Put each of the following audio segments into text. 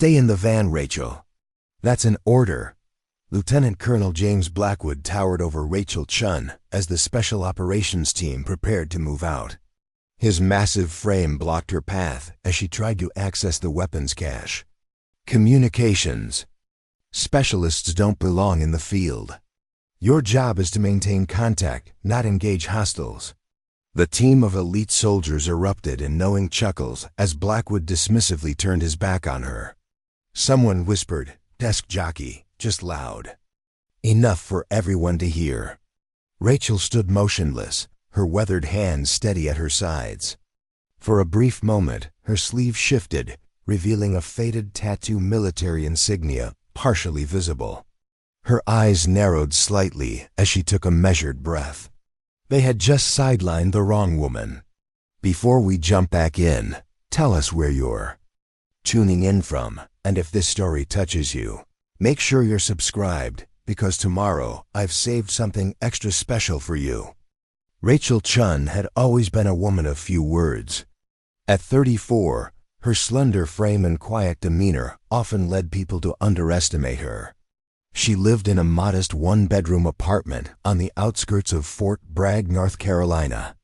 Stay in the van, Rachel. That's an order. Lieutenant Colonel James Blackwood towered over Rachel Chen as the Special Operations team prepared to move out. His massive frame blocked her path as she tried to access the weapons cache. Communications. Specialists don't belong in the field. Your job is to maintain contact, not engage hostiles. The team of elite soldiers erupted in knowing chuckles as Blackwood dismissively turned his back on her. Someone whispered, "Desk jockey," just loud. Enough for everyone to hear. Rachel stood motionless, her weathered hands steady at her sides. For a brief moment, her sleeve shifted, revealing a faded tattoo military insignia, partially visible. Her eyes narrowed slightly as she took a measured breath. They had just sidelined the wrong woman. Before we jump back in, tell us where you're tuning in from, and if this story touches you, make sure you're subscribed, because tomorrow I've saved something extra special for you. Rachel Chen had always been a woman of few words. At 34, her slender frame and quiet demeanor often led people to underestimate her. She lived in a modest one-bedroom apartment on the outskirts of Fort Bragg, North Carolina.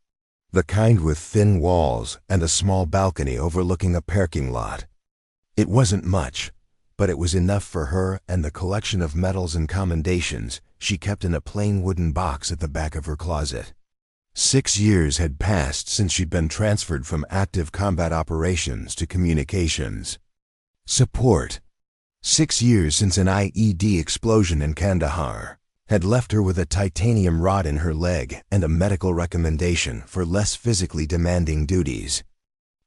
The kind with thin walls and a small balcony overlooking a parking lot. It wasn't much, but it was enough for her and the collection of medals and commendations she kept in a plain wooden box at the back of her closet. 6 years had passed since she'd been transferred from active combat operations to communications support. 6 years since an IED explosion in Kandahar had left her with a titanium rod in her leg and a medical recommendation for less physically demanding duties.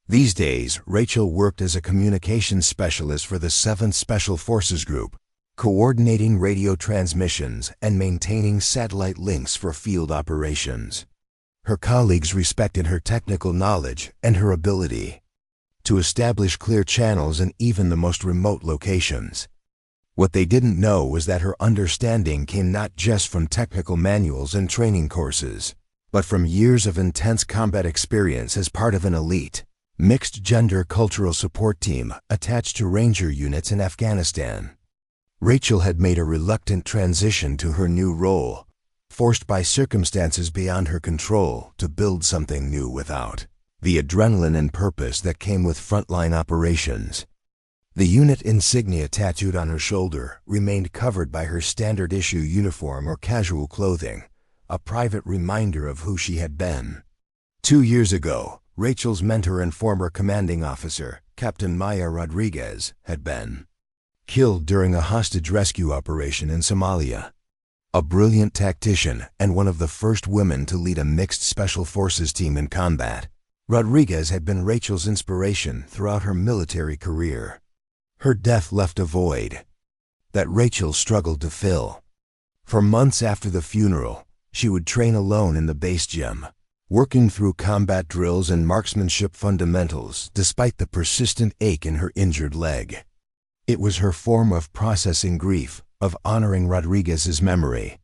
These days, Rachel worked as a communications specialist for the 7th Special Forces Group, coordinating radio transmissions and maintaining satellite links for field operations. Her colleagues respected her technical knowledge and her ability to establish clear channels in even the most remote locations. What they didn't know was that her understanding came not just from technical manuals and training courses, but from years of intense combat experience as part of an elite, mixed-gender cultural support team attached to Ranger units in Afghanistan. Rachel had made a reluctant transition to her new role, forced by circumstances beyond her control to build something new without the adrenaline and purpose that came with frontline operations. The unit insignia tattooed on her shoulder remained covered by her standard issue uniform or casual clothing, a private reminder of who she had been. 2 years ago, Rachel's mentor and former commanding officer, Captain Maya Rodriguez, had been killed during a hostage rescue operation in Somalia. A brilliant tactician and one of the first women to lead a mixed special forces team in combat, Rodriguez had been Rachel's inspiration throughout her military career. Her death left a void that Rachel struggled to fill. For months after the funeral, she would train alone in the base gym, working through combat drills and marksmanship fundamentals despite the persistent ache in her injured leg. It was her form of processing grief, of honoring Rodriguez's memory.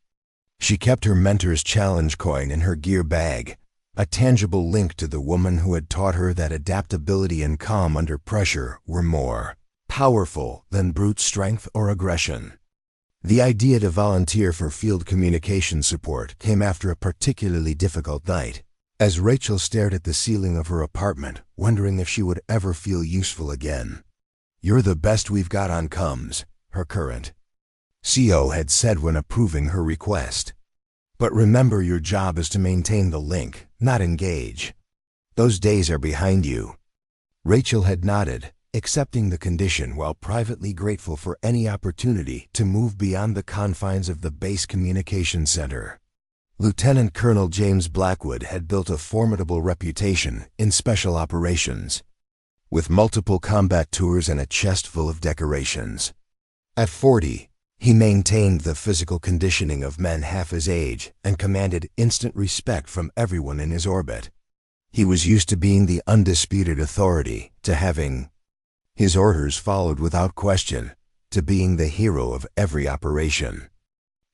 She kept her mentor's challenge coin in her gear bag, a tangible link to the woman who had taught her that adaptability and calm under pressure were more powerful than brute strength or aggression. The idea to volunteer for field communication support came after a particularly difficult night, as Rachel stared at the ceiling of her apartment, wondering if she would ever feel useful again. "You're the best we've got on comms," her current CO had said when approving her request. "But remember, your job is to maintain the link, not engage. Those days are behind you." Rachel had nodded, accepting the condition while privately grateful for any opportunity to move beyond the confines of the base communication center. Lieutenant Colonel James Blackwood had built a formidable reputation in special operations, with multiple combat tours and a chest full of decorations. At 40, he maintained the physical conditioning of men half his age and commanded instant respect from everyone in his orbit. He was used to being the undisputed authority, to having his orders followed without question, to being the hero of every operation.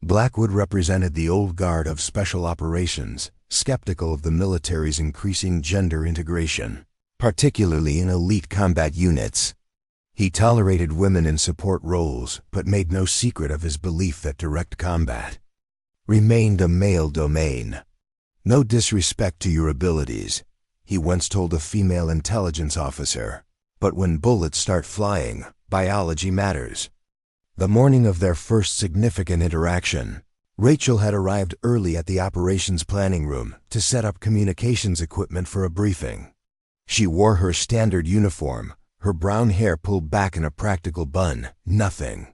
Blackwood represented the old guard of special operations, skeptical of the military's increasing gender integration, particularly in elite combat units. He tolerated women in support roles, but made no secret of his belief that direct combat remained a male domain. No disrespect to your abilities, he once told a female intelligence officer, but when bullets start flying, biology matters. The morning of their first significant interaction, Rachel had arrived early at the operations planning room to set up communications equipment for a briefing. She wore her standard uniform, her brown hair pulled back in a practical bun, nothing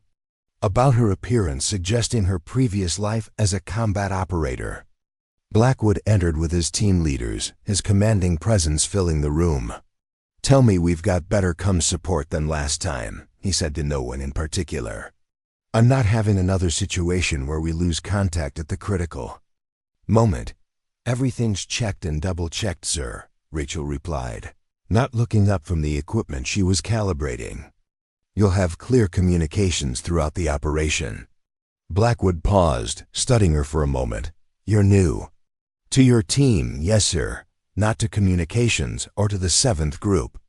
about her appearance suggesting her previous life as a combat operator. Blackwood entered with his team leaders, his commanding presence filling the room. "Tell me we've got better support than last time," he said to no one in particular. "I'm not having another situation where we lose contact at the critical moment." "Everything's checked and double-checked, sir," Rachel replied, not looking up from the equipment she was calibrating. "You'll have clear communications throughout the operation." Blackwood paused, studying her for a moment. "You're new." "To your team, yes, sir. Not to communications or to the 7th group."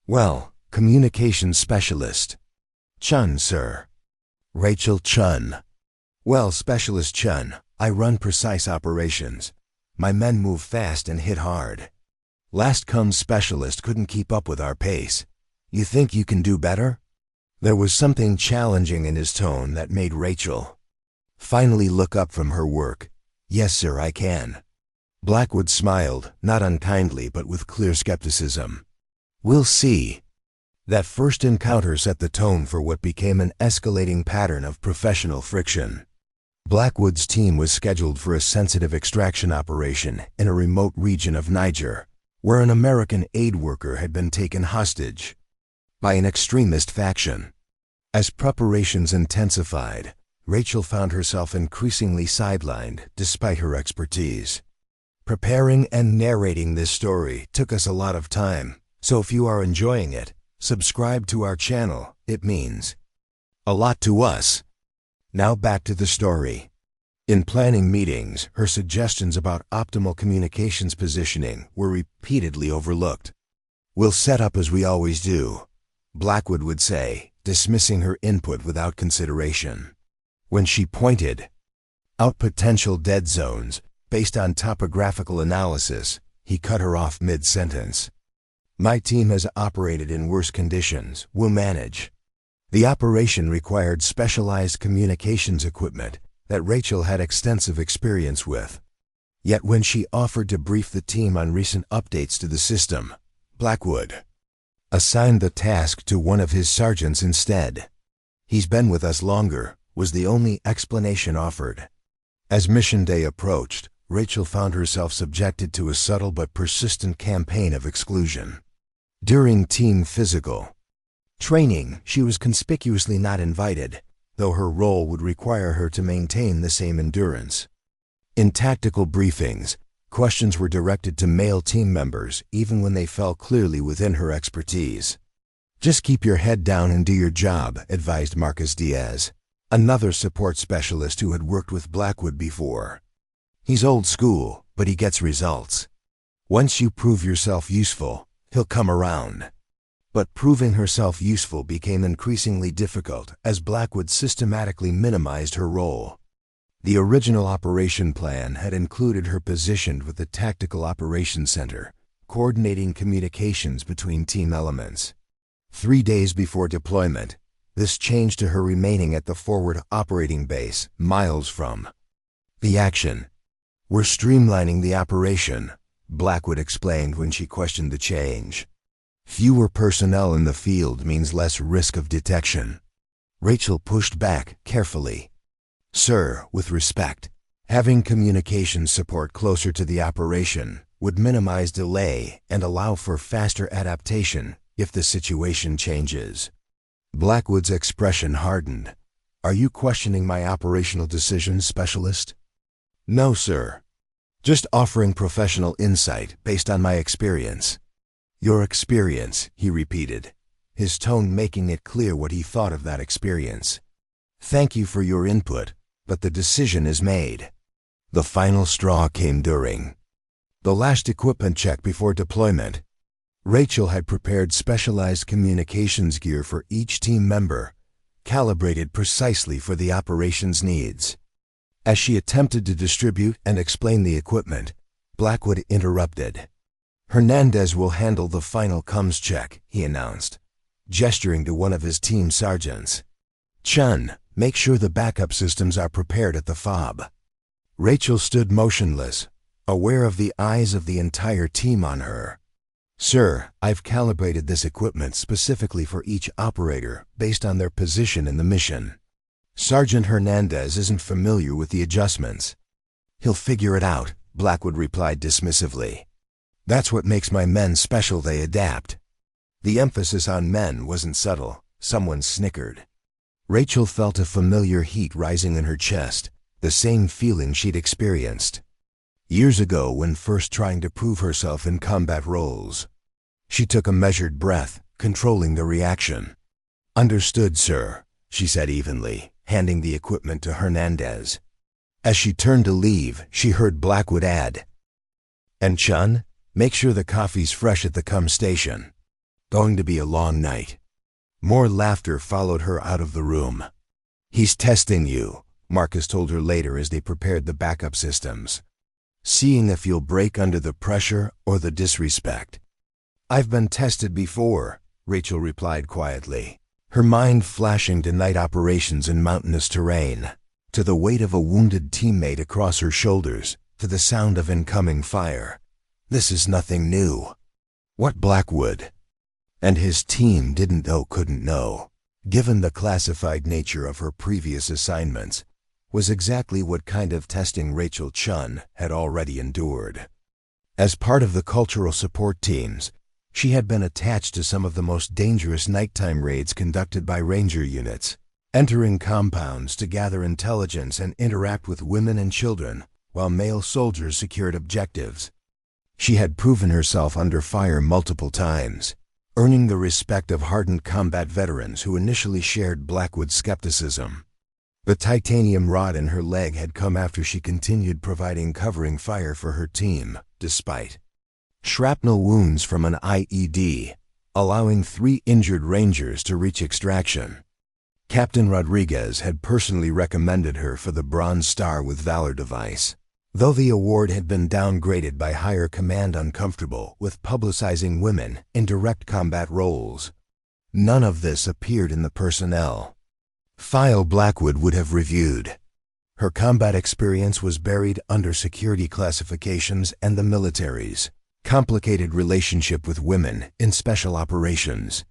"Well, communications specialist." "Chen, sir." "Rachel Chen." "Well, Specialist Chen, I run precise operations. My men move fast and hit hard. Last comes specialist couldn't keep up with our pace. You think you can do better?" There was something challenging in his tone that made Rachel finally look up from her work. "Yes, sir, I can." Blackwood smiled, not unkindly but with clear skepticism. "We'll see." That first encounter set the tone for what became an escalating pattern of professional friction. Blackwood's team was scheduled for a sensitive extraction operation in a remote region of Niger, where an American aid worker had been taken hostage by an extremist faction. As preparations intensified, Rachel found herself increasingly sidelined despite her expertise. Preparing and narrating this story took us a lot of time, so if you are enjoying it, subscribe to our channel. It means a lot to us. Now back to the story. In planning meetings, her suggestions about optimal communications positioning were repeatedly overlooked. "We'll set up as we always do," Blackwood would say, dismissing her input without consideration. When she pointed out potential dead zones based on topographical analysis, he cut her off mid-sentence. "My team has operated in worse conditions. We'll manage." The operation required specialized communications equipment that Rachel had extensive experience with. Yet when she offered to brief the team on recent updates to the system, Blackwood assigned the task to one of his sergeants instead. "He's been with us longer," was the only explanation offered. As mission day approached, Rachel found herself subjected to a subtle but persistent campaign of exclusion. During team physical training, she was conspicuously not invited, though her role would require her to maintain the same endurance. In tactical briefings, questions were directed to male team members even when they fell clearly within her expertise. "Just keep your head down and do your job," advised Marcus Diaz, another support specialist who had worked with Blackwood before. "He's old school, but he gets results. Once you prove yourself useful, he'll come around." But proving herself useful became increasingly difficult as Blackwood systematically minimized her role. The original operation plan had included her positioned with the Tactical Operations Center, coordinating communications between team elements. 3 days before deployment, this changed to her remaining at the forward operating base, miles from the action. "We're streamlining the operation," Blackwood explained when she questioned the change. "Fewer personnel in the field means less risk of detection." Rachel pushed back carefully. "Sir, with respect, having communications support closer to the operation would minimize delay and allow for faster adaptation if the situation changes." Blackwood's expression hardened. "Are you questioning my operational decisions, Specialist?" "No, sir. Just offering professional insight based on my experience." "Your experience," he repeated, his tone making it clear what he thought of that experience. "Thank you for your input, but the decision is made." The final straw came during the last equipment check before deployment. Rachel had prepared specialized communications gear for each team member, calibrated precisely for the operation's needs. As she attempted to distribute and explain the equipment, Blackwood interrupted. "Hernandez will handle the final comms check," he announced, gesturing to one of his team sergeants. "Chen, make sure the backup systems are prepared at the fob." Rachel stood motionless, aware of the eyes of the entire team on her. "Sir, I've calibrated this equipment specifically for each operator based on their position in the mission. Sergeant Hernandez isn't familiar with the adjustments." "He'll figure it out," Blackwood replied dismissively. "That's what makes my men special, they adapt." The emphasis on men wasn't subtle. Someone snickered. Rachel felt a familiar heat rising in her chest, the same feeling she'd experienced years ago when first trying to prove herself in combat roles. She took a measured breath, controlling the reaction. "Understood, sir," she said evenly, handing the equipment to Hernandez. As she turned to leave, she heard Blackwood add, "And Chun, make sure the coffee's fresh at the station. Going to be a long night." More laughter followed her out of the room. "He's testing you," Marcus told her later as they prepared the backup systems. "Seeing if you'll break under the pressure or the disrespect." "I've been tested before," Rachel replied quietly, her mind flashing to night operations in mountainous terrain, to the weight of a wounded teammate across her shoulders, to the sound of incoming fire. This is nothing new. What Blackwood and his team didn't know couldn't know, given the classified nature of her previous assignments, was exactly what kind of testing Rachel Chen had already endured. As part of the cultural support teams, she had been attached to some of the most dangerous nighttime raids conducted by ranger units, entering compounds to gather intelligence and interact with women and children while male soldiers secured objectives. She had proven herself under fire multiple times, earning the respect of hardened combat veterans who initially shared Blackwood's skepticism. The titanium rod in her leg had come after she continued providing covering fire for her team, despite shrapnel wounds from an IED, allowing 3 injured rangers to reach extraction. Captain Rodriguez had personally recommended her for the Bronze Star with Valor device, though the award had been downgraded by higher command uncomfortable with publicizing women in direct combat roles. None of this appeared in the personnel file Blackwood would have reviewed. Her combat experience was buried under security classifications and the military's complicated relationship with women in special operations.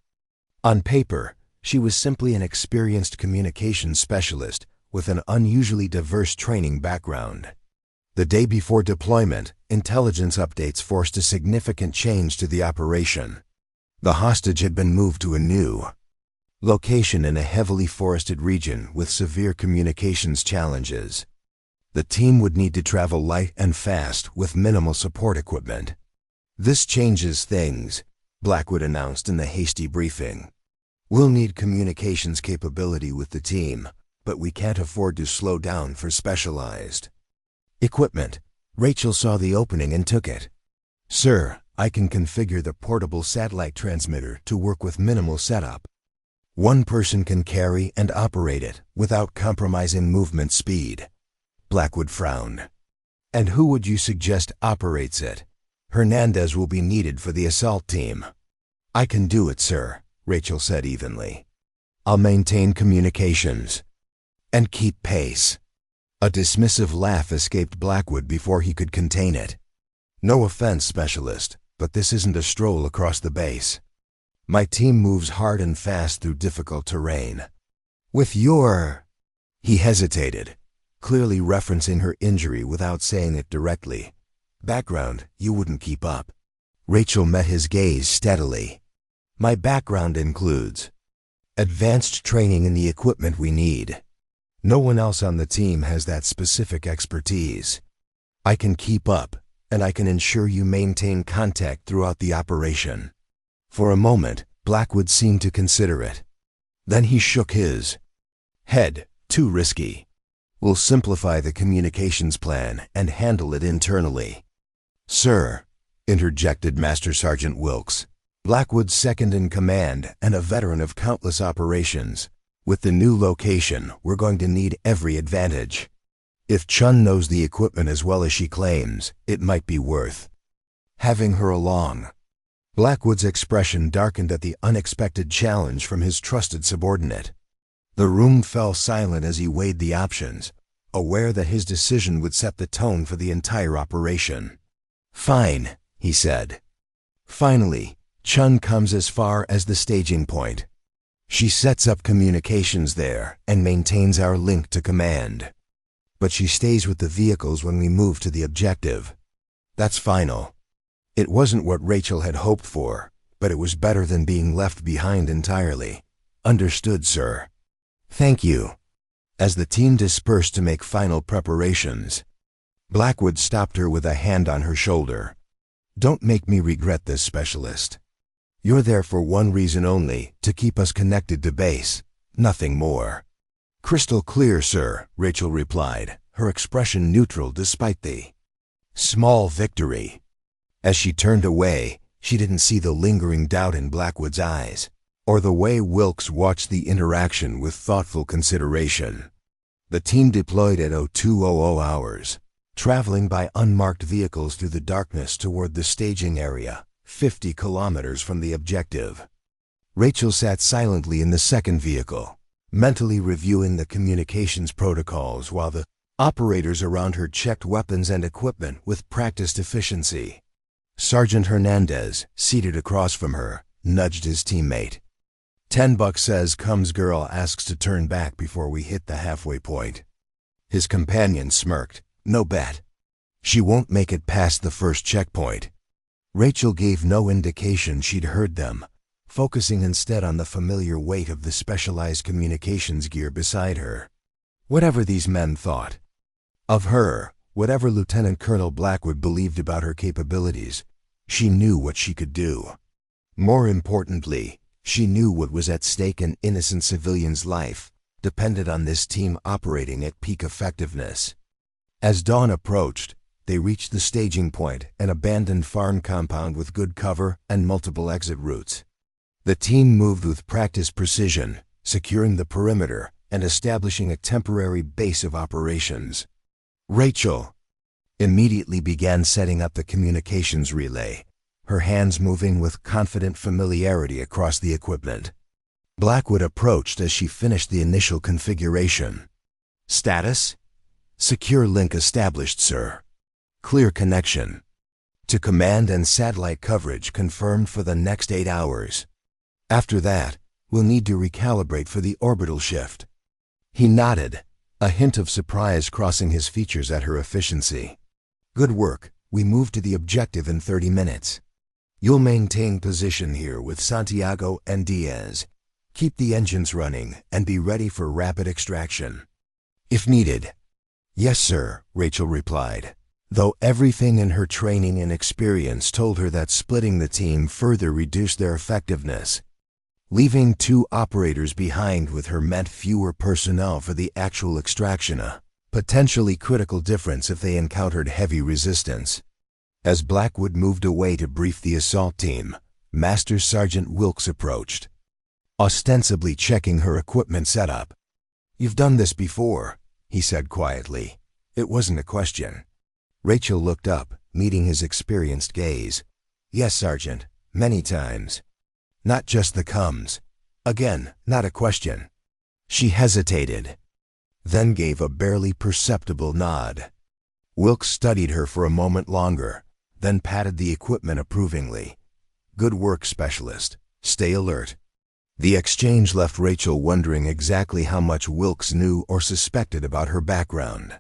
On paper, she was simply an experienced communications specialist with an unusually diverse training background. The day before deployment, intelligence updates forced a significant change to the operation. The hostage had been moved to a new location in a heavily forested region with severe communications challenges. The team would need to travel light and fast with minimal support equipment. "This changes things," Blackwood announced in the hasty briefing. "We'll need communications capability with the team, but we can't afford to slow down for specialized equipment." Rachel saw the opening and took it. "Sir, I can configure the portable satellite transmitter to work with minimal setup. One person can carry and operate it without compromising movement speed." Blackwood frowned. "And who would you suggest operates it?" "Hernandez will be needed for the assault team." "I can do it, sir," Rachel said evenly. "I'll maintain communications and keep pace." A dismissive laugh escaped Blackwood before he could contain it. "No offense, specialist, but this isn't a stroll across the base. My team moves hard and fast through difficult terrain. With your—" He hesitated, clearly referencing her injury without saying it directly. "Background, you wouldn't keep up." Rachel met his gaze steadily. "My background includes advanced training in the equipment we need. No one else on the team has that specific expertise. I can keep up, and I can ensure you maintain contact throughout the operation." For a moment, Blackwood seemed to consider it. Then he shook his head. "Too risky. We'll simplify the communications plan and handle it internally." "Sir," interjected Master Sergeant Wilkes, Blackwood's second in command and a veteran of countless operations. With the new location, we're going to need every advantage. If Chen knows the equipment as well as she claims, it might be worth having her along. Blackwood's expression darkened at the unexpected challenge from his trusted subordinate. The room fell silent as he weighed the options, aware that his decision would set the tone for the entire operation. "Fine," he said. Finally, Chen comes as far as the staging point. She sets up communications there and maintains our link to command. But she stays with the vehicles when we move to the objective. That's final. It wasn't what Rachel had hoped for, but it was better than being left behind entirely. "Understood, sir." "Thank you." As the team dispersed to make final preparations, Blackwood stopped her with a hand on her shoulder. "Don't make me regret this, Specialist. You're there for one reason only, to keep us connected to base, nothing more." "Crystal clear, sir," Rachel replied, her expression neutral despite the small victory. As she turned away, she didn't see the lingering doubt in Blackwood's eyes, or the way Wilkes watched the interaction with thoughtful consideration. The team deployed at 0200 hours, traveling by unmarked vehicles through the darkness toward the staging area, 50 kilometers from the objective. Rachel sat silently in the second vehicle, mentally reviewing the communications protocols while the operators around her checked weapons and equipment with practiced efficiency. Sergeant Hernandez, seated across from her, nudged his teammate. $10 says comes girl asks to turn back before we hit the halfway point." His companion smirked. "No bet. She won't make it past the first checkpoint." Rachel gave no indication she'd heard them, focusing instead on the familiar weight of the specialized communications gear beside her. Whatever these men thought of her, whatever Lieutenant Colonel Blackwood believed about her capabilities, she knew what she could do. More importantly, she knew what was at stake. An innocent civilian's life depended on this team operating at peak effectiveness. As dawn approached, they reached the staging point, an abandoned farm compound with good cover and multiple exit routes. The team moved with practiced precision, securing the perimeter and establishing a temporary base of operations. Rachel immediately began setting up the communications relay, her hands moving with confident familiarity across the equipment. Blackwood approached as she finished the initial configuration. "Status? Secure link established, sir. Clear connection. To command and satellite coverage confirmed for the next 8 hours. After that, we'll need to recalibrate for the orbital shift." He nodded, a hint of surprise crossing his features at her efficiency. "Good work. We move to the objective in 30 minutes. You'll maintain position here with Santiago and Diaz. Keep the engines running and be ready for rapid extraction if needed." "Yes, sir," Rachel replied, though everything in her training and experience told her that splitting the team further reduced their effectiveness. Leaving 2 operators behind with her meant fewer personnel for the actual extraction, a potentially critical difference if they encountered heavy resistance. As Blackwood moved away to brief the assault team, Master Sergeant Wilkes approached, ostensibly checking her equipment setup. "You've done this before," he said quietly. It wasn't a question. Rachel looked up, meeting his experienced gaze. "Yes, Sergeant, many times. Not just the comes." Again, not a question. She hesitated, then gave a barely perceptible nod. Wilkes studied her for a moment longer, then patted the equipment approvingly. "Good work, Specialist. Stay alert." The exchange left Rachel wondering exactly how much Wilkes knew or suspected about her background.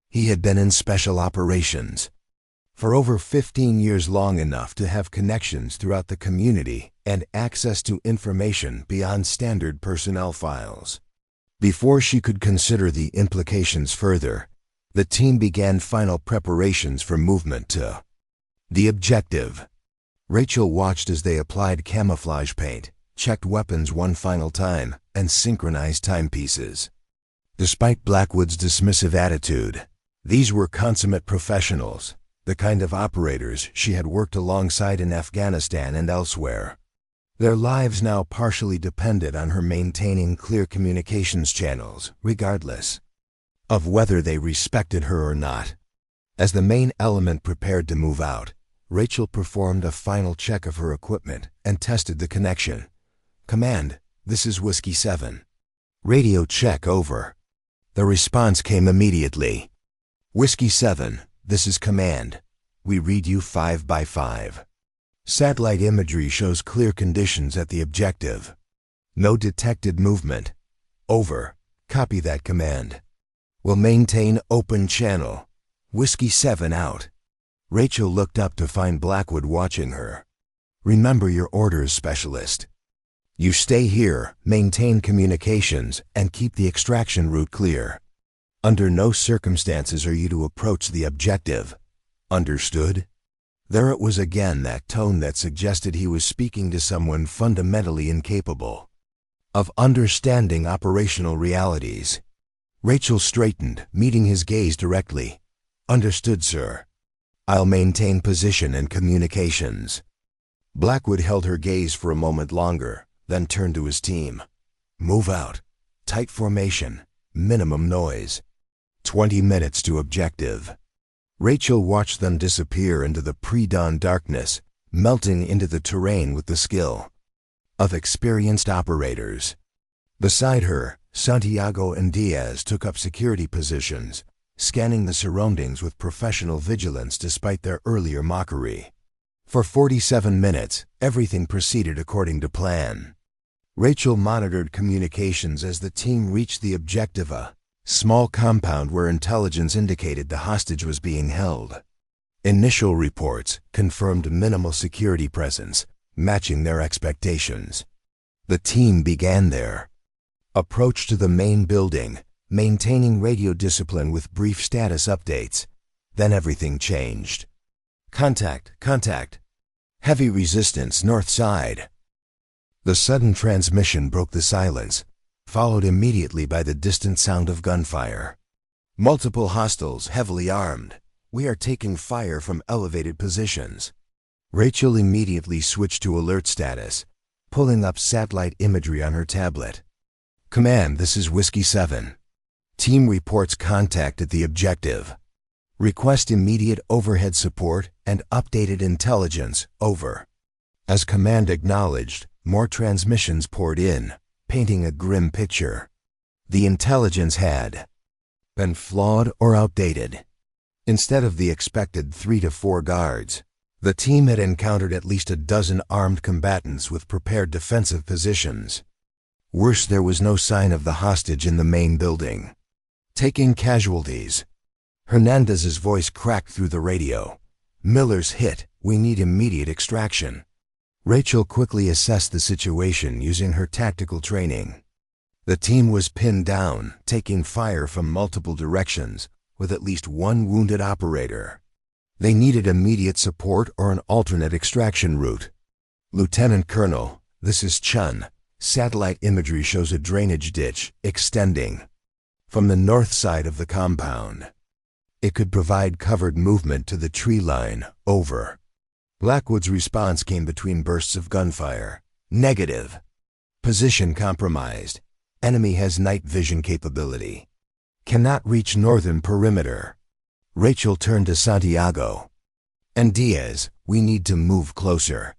He had been in special operations for over 15 years, long enough to have connections throughout the community and access to information beyond standard personnel files. Before she could consider the implications further, the team began final preparations for movement to the objective. Rachel watched as they applied camouflage paint, checked weapons one final time, and synchronized timepieces. Despite Blackwood's dismissive attitude, these were consummate professionals, the kind of operators she had worked alongside in Afghanistan and elsewhere. Their lives now partially depended on her maintaining clear communications channels, regardless of whether they respected her or not. As the main element prepared to move out, Rachel performed a final check of her equipment and tested the connection. "Command, this is Whiskey 7. Radio check over." The response came immediately. "Whiskey 7, this is Command. We read you 5 by 5. Satellite imagery shows clear conditions at the objective. No detected movement. Over. Copy that, Command. Will maintain open channel. Whiskey 7 out." Rachel looked up to find Blackwood watching her. "Remember your orders, Specialist. You stay here, maintain communications, and keep the extraction route clear. Under no circumstances are you to approach the objective. Understood?" There it was again, that tone that suggested he was speaking to someone fundamentally incapable of understanding operational realities. Rachel straightened, meeting his gaze directly. "Understood, sir. I'll maintain position and communications." Blackwood held her gaze for a moment longer, then turned to his team. "Move out. Tight formation. Minimum noise. 20 minutes to objective." Rachel watched them disappear into the pre-dawn darkness, melting into the terrain with the skill of experienced operators. Beside her, Santiago and Diaz took up security positions, scanning the surroundings with professional vigilance despite their earlier mockery. For 47 minutes, everything proceeded according to plan. Rachel monitored communications as the team reached the objective, a small compound where intelligence indicated the hostage was being held. Initial reports confirmed minimal security presence, matching their expectations. The team began their approach to the main building, maintaining radio discipline with brief status updates. Then everything changed. "Contact, contact. Heavy resistance north side." The sudden transmission broke the silence, followed immediately by the distant sound of gunfire. "Multiple hostiles, heavily armed. We are taking fire from elevated positions." Rachel immediately switched to alert status, pulling up satellite imagery on her tablet. "Command, this is Whiskey 7. Team reports contact at the objective. Request immediate overhead support and updated intelligence. Over." As Command acknowledged, more transmissions poured in, painting a grim picture. The intelligence had been flawed or outdated. Instead of the expected 3 to 4 guards, the team had encountered at least a dozen armed combatants with prepared defensive positions. Worse, there was no sign of the hostage in the main building. "Taking casualties." Hernandez's voice cracked through the radio. "Miller's hit. We need immediate extraction." Rachel quickly assessed the situation using her tactical training. The team was pinned down, taking fire from multiple directions, with at least one wounded operator. They needed immediate support or an alternate extraction route. "Lieutenant Colonel, this is Chen. Satellite imagery shows a drainage ditch extending from the north side of the compound. It could provide covered movement to the tree line. Over." Blackwood's response came between bursts of gunfire. "Negative. Position compromised. Enemy has night vision capability. Cannot reach northern perimeter." Rachel turned to Santiago and Diaz. "We need to move closer.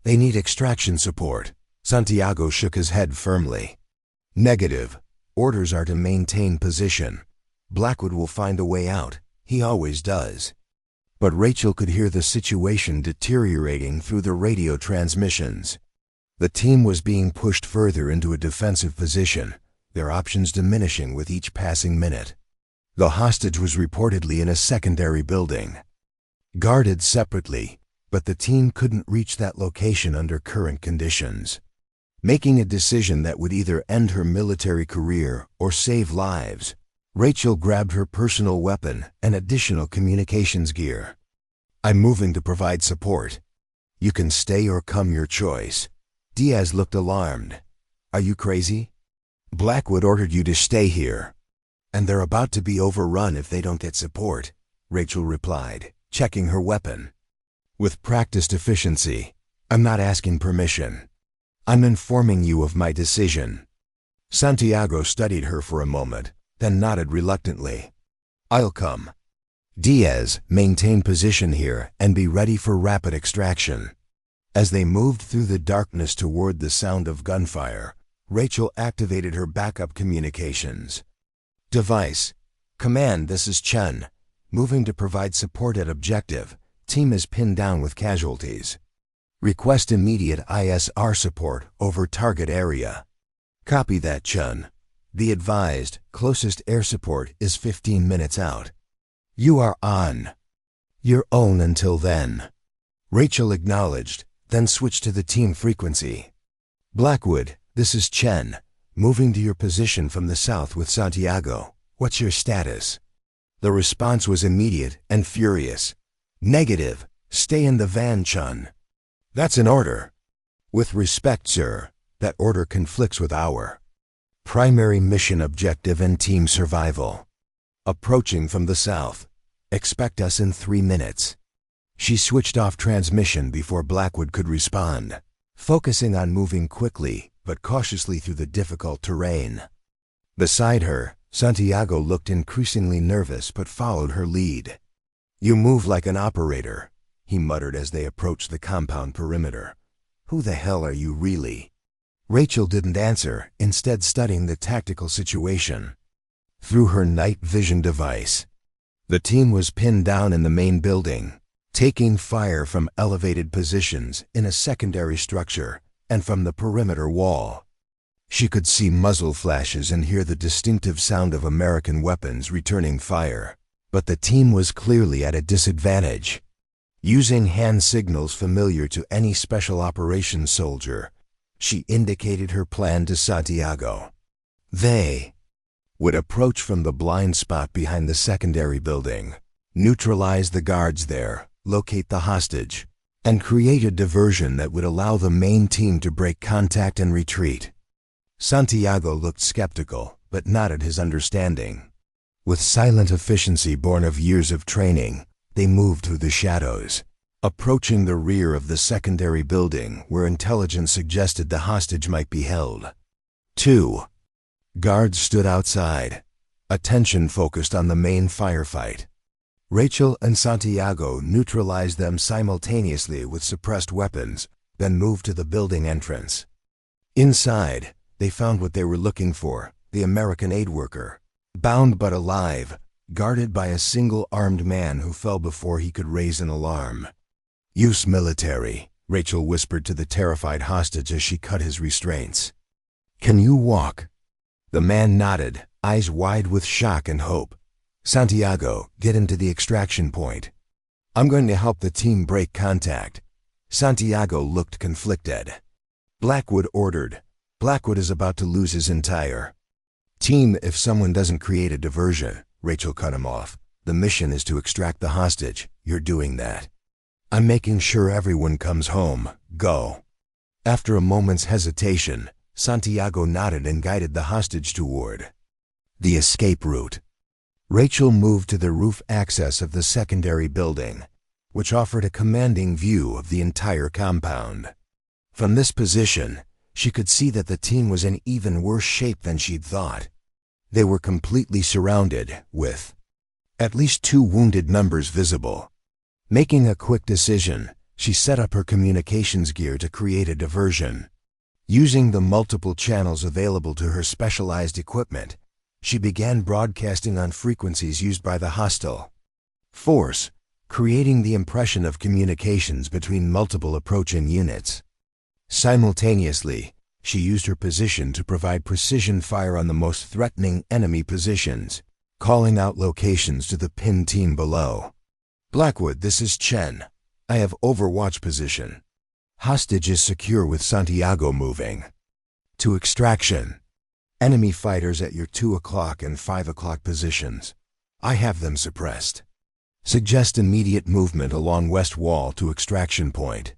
They need extraction support." Santiago shook his head firmly. "Negative. Orders are to maintain position. Blackwood will find a way out. He always does." But Rachel could hear the situation deteriorating through the radio transmissions. The team was being pushed further into a defensive position, their options diminishing with each passing minute. The hostage was reportedly in a secondary building, guarded separately, but the team couldn't reach that location under current conditions. Making a decision that would either end her military career or save lives, Rachel grabbed her personal weapon and additional communications gear. "I'm moving to provide support. You can stay or come, your choice." Diaz looked alarmed. "Are you crazy? Blackwood ordered you to stay here. And they're about to be overrun if they don't get support," Rachel replied, checking her weapon. With practiced efficiency, "I'm not asking permission. I'm informing you of my decision. Santiago studied her for a moment, then nodded reluctantly. I'll come. Diaz, maintain position here and be ready for rapid extraction. As they moved through the darkness toward the sound of gunfire, Rachel activated her backup communications. Device. Command, this is Chen. Moving to provide support at objective. Team is pinned down with casualties. Request immediate ISR support over target area. Copy that, Chen. Be advised, closest air support is 15 minutes out. You are on your own until then. Rachel acknowledged, then switched to the team frequency. Blackwood, this is Chen. Moving to your position from the south with Santiago. What's your status? The response was immediate and furious. Negative. Stay in the van, Chen. That's an order. With respect, sir, that order conflicts with our primary mission objective and team survival. Approaching from the south. Expect us in 3 minutes. She switched off transmission before Blackwood could respond, focusing on moving quickly but cautiously through the difficult terrain. Beside her, Santiago looked increasingly nervous but followed her lead. You move like an operator, he muttered as they approached the compound perimeter. Who the hell are you really? Rachel didn't answer, instead studying the tactical situation. Through her night vision device, the team was pinned down in the main building, taking fire from elevated positions in a secondary structure and from the perimeter wall. She could see muzzle flashes and hear the distinctive sound of American weapons returning fire, but the team was clearly at a disadvantage. Using hand signals familiar to any special operations soldier, she indicated her plan to Santiago. They would approach from the blind spot behind the secondary building, neutralize the guards there, locate the hostage, and create a diversion that would allow the main team to break contact and retreat. Santiago looked skeptical, but nodded his understanding. With silent efficiency born of years of training, they moved through the shadows, approaching the rear of the secondary building where intelligence suggested the hostage might be held. 2. Guards stood outside, attention focused on the main firefight. Rachel and Santiago neutralized them simultaneously with suppressed weapons, then moved to the building entrance. Inside, they found what they were looking for, the American aid worker, bound but alive, guarded by a single armed man who fell before he could raise an alarm. Use military, Rachel whispered to the terrified hostage as she cut his restraints. Can you walk? The man nodded, eyes wide with shock and hope. Santiago, get into the extraction point. I'm going to help the team break contact. Santiago looked conflicted. Blackwood ordered. Blackwood is about to lose his entire team if someone doesn't create a diversion. Rachel cut him off. The mission is to extract the hostage. You're doing that. I'm making sure everyone comes home. Go. After a moment's hesitation, Santiago nodded and guided the hostage toward the escape route. Rachel moved to the roof access of the secondary building, which offered a commanding view of the entire compound. From this position, she could see that the team was in even worse shape than she'd thought. They were completely surrounded, with at least 2 wounded numbers visible. Making a quick decision, she set up her communications gear to create a diversion. Using the multiple channels available to her specialized equipment, she began broadcasting on frequencies used by the hostile force, creating the impression of communications between multiple approaching units. Simultaneously, she used her position to provide precision fire on the most threatening enemy positions, calling out locations to the pinned team below. Blackwood, this is Chen. I have overwatch position. Hostage is secure with Santiago moving to extraction. Enemy fighters at your 2 o'clock and 5 o'clock positions. I have them suppressed. Suggest immediate movement along west wall to extraction point.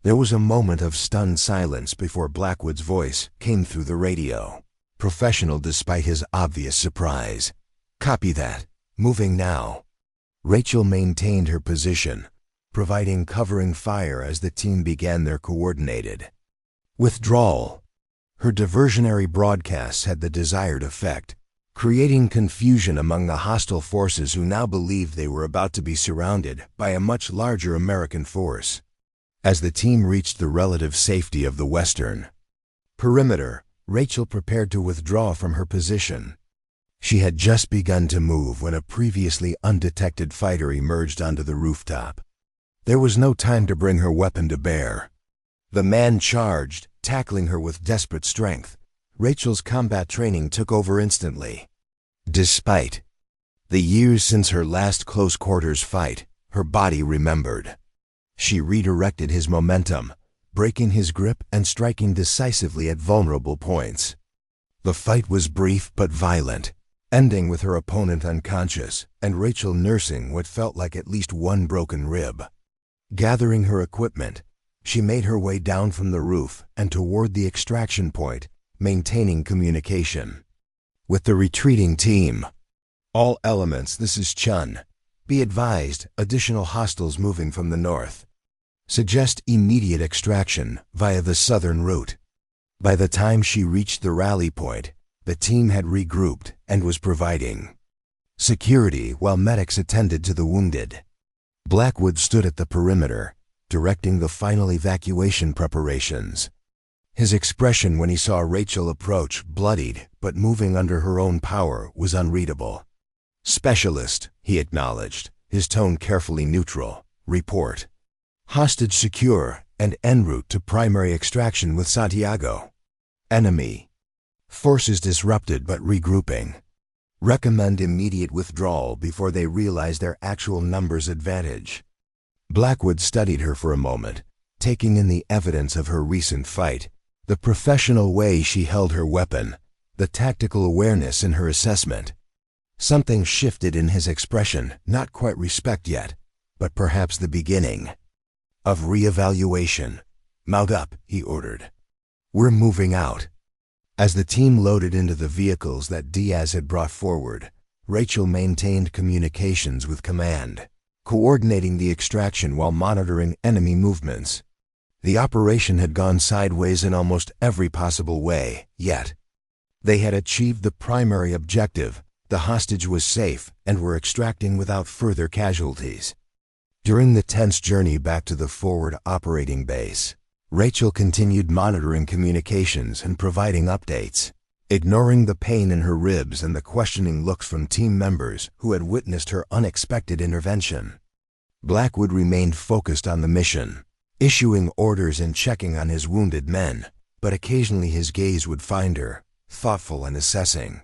There was a moment of stunned silence before Blackwood's voice came through the radio, professional despite his obvious surprise. Copy that. Moving now. Rachel maintained her position, providing covering fire as the team began their coordinated Withdrawal. Her diversionary broadcasts had the desired effect, creating confusion among the hostile forces who now believed they were about to be surrounded by a much larger American force. As the team reached the relative safety of the western perimeter, Rachel prepared to withdraw from her position. She had just begun to move when a previously undetected fighter emerged onto the rooftop. There was no time to bring her weapon to bear. The man charged, tackling her with desperate strength. Rachel's combat training took over instantly. Despite the years since her last close-quarters fight, her body remembered. She redirected his momentum, breaking his grip and striking decisively at vulnerable points. The fight was brief but violent, ending with her opponent unconscious and Rachel nursing what felt like at least one broken rib. Gathering her equipment, she made her way down from the roof and toward the extraction point, maintaining communication with the retreating team. All elements, this is Chen. Be advised, additional hostiles moving from the north. Suggest immediate extraction via the southern route. By the time she reached the rally point, the team had regrouped and was providing security while medics attended to the wounded. Blackwood stood at the perimeter, directing the final evacuation preparations. His expression when he saw Rachel approach, bloodied but moving under her own power, was unreadable. "Specialist," he acknowledged, his tone carefully neutral. "Report. Hostage secure and en route to primary extraction with Santiago. Enemy forces disrupted but regrouping. Recommend immediate withdrawal before they realize their actual numbers advantage." Blackwood studied her for a moment, taking in the evidence of her recent fight, the professional way she held her weapon, the tactical awareness in her assessment. Something shifted in his expression, not quite respect yet, but perhaps the beginning of re-evaluation. "Mount up," he ordered. "We're moving out." As the team loaded into the vehicles that Diaz had brought forward, Rachel maintained communications with command, coordinating the extraction while monitoring enemy movements. The operation had gone sideways in almost every possible way, yet they had achieved the primary objective. The hostage was safe and were extracting without further casualties. During the tense journey back to the forward operating base, Rachel continued monitoring communications and providing updates, ignoring the pain in her ribs and the questioning looks from team members who had witnessed her unexpected intervention. Blackwood remained focused on the mission, issuing orders and checking on his wounded men, but occasionally his gaze would find her, thoughtful and assessing.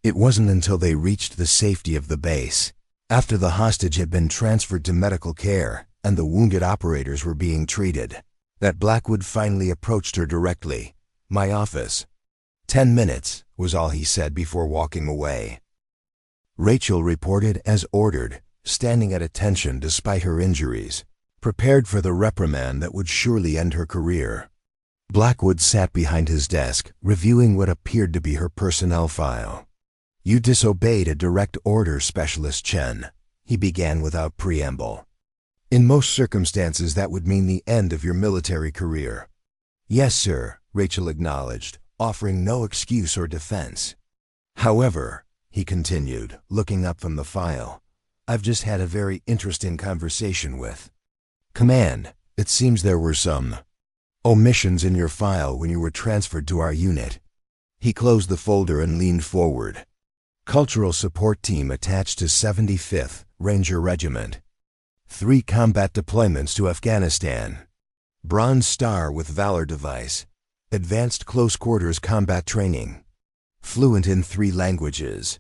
It wasn't until they reached the safety of the base, after the hostage had been transferred to medical care and the wounded operators were being treated, that Blackwood finally approached her directly. "My office." 10 minutes, was all he said before walking away. Rachel reported as ordered, standing at attention despite her injuries, prepared for the reprimand that would surely end her career. Blackwood sat behind his desk, reviewing what appeared to be her personnel file. "You disobeyed a direct order, Specialist Chen," he began without preamble. "In most circumstances that would mean the end of your military career." "Yes, sir," Rachel acknowledged, offering no excuse or defense. "However," he continued, looking up from the file, "I've just had a very interesting conversation with command. It seems there were some omissions in your file when you were transferred to our unit." He closed the folder and leaned forward. "Cultural support team attached to 75th Ranger Regiment. 3 combat deployments to Afghanistan. Bronze Star with Valor device. Advanced close quarters combat training. Fluent in 3 languages.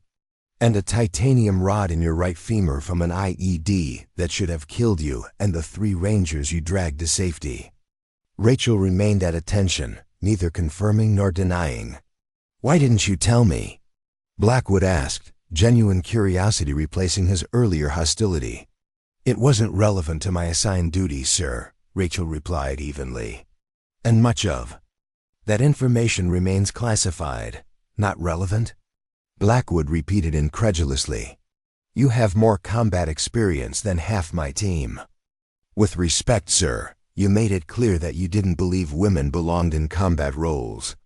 And a titanium rod in your right femur from an IED that should have killed you and the 3 Rangers you dragged to safety." Rachel remained at attention, neither confirming nor denying. "Why didn't you tell me?" Blackwood asked, genuine curiosity replacing his earlier hostility. "It wasn't relevant to my assigned duties, sir," Rachel replied evenly. "And much of that information remains classified. Not relevant?" Blackwood repeated incredulously. "You have more combat experience than half my team." "With respect, sir," You made it clear that you didn't believe women belonged in combat roles.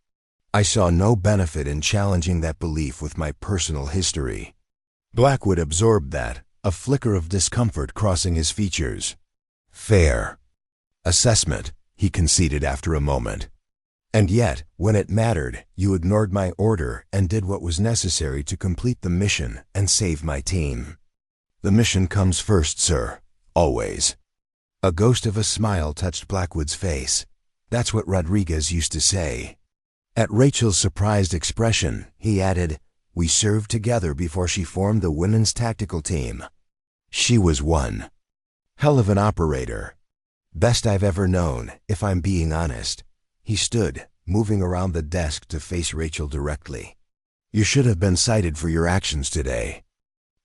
I saw no benefit in challenging that belief with my personal history." Blackwood absorbed that, a flicker of discomfort crossing his features. "Fair assessment," he conceded after a moment. "And yet, when it mattered, you ignored my order and did what was necessary to complete the mission and save my team." "The mission comes first, sir. Always." A ghost of a smile touched Blackwood's face. "That's what Rodriguez used to say." At Rachel's surprised expression, he added, "We served together before she formed the women's tactical team. She was one hell of an operator. Best I've ever known, if I'm being honest." He stood, moving around the desk to face Rachel directly. "You should have been cited for your actions today.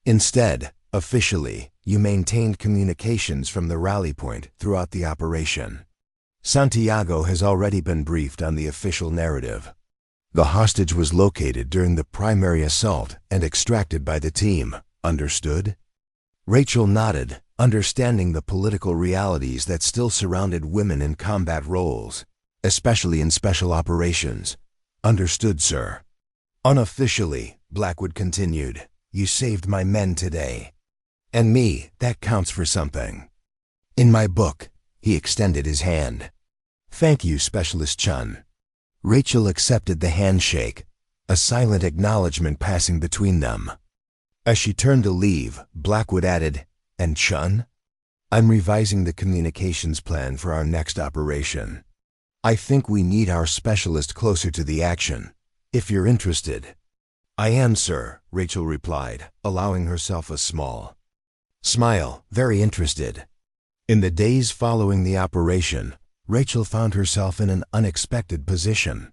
Instead, officially, you maintained communications from the rally point throughout the operation. Santiago has already been briefed on the official narrative. The hostage was located during the primary assault and extracted by the team. Understood?" Rachel nodded, understanding the political realities that still surrounded women in combat roles, especially in special operations. "Understood, sir." "Unofficially," Blackwood continued, "you saved my men today. And me, that counts for something. In my book." He extended his hand. "Thank you, Specialist Chen." Rachel accepted the handshake, a silent acknowledgement passing between them. As she turned to leave, Blackwood added, "And Chen? I'm revising the communications plan for our next operation. I think we need our specialist closer to the action, if you're interested." "I am, sir," Rachel replied, allowing herself a small smile, very interested. In the days following the operation, Rachel found herself in an unexpected position.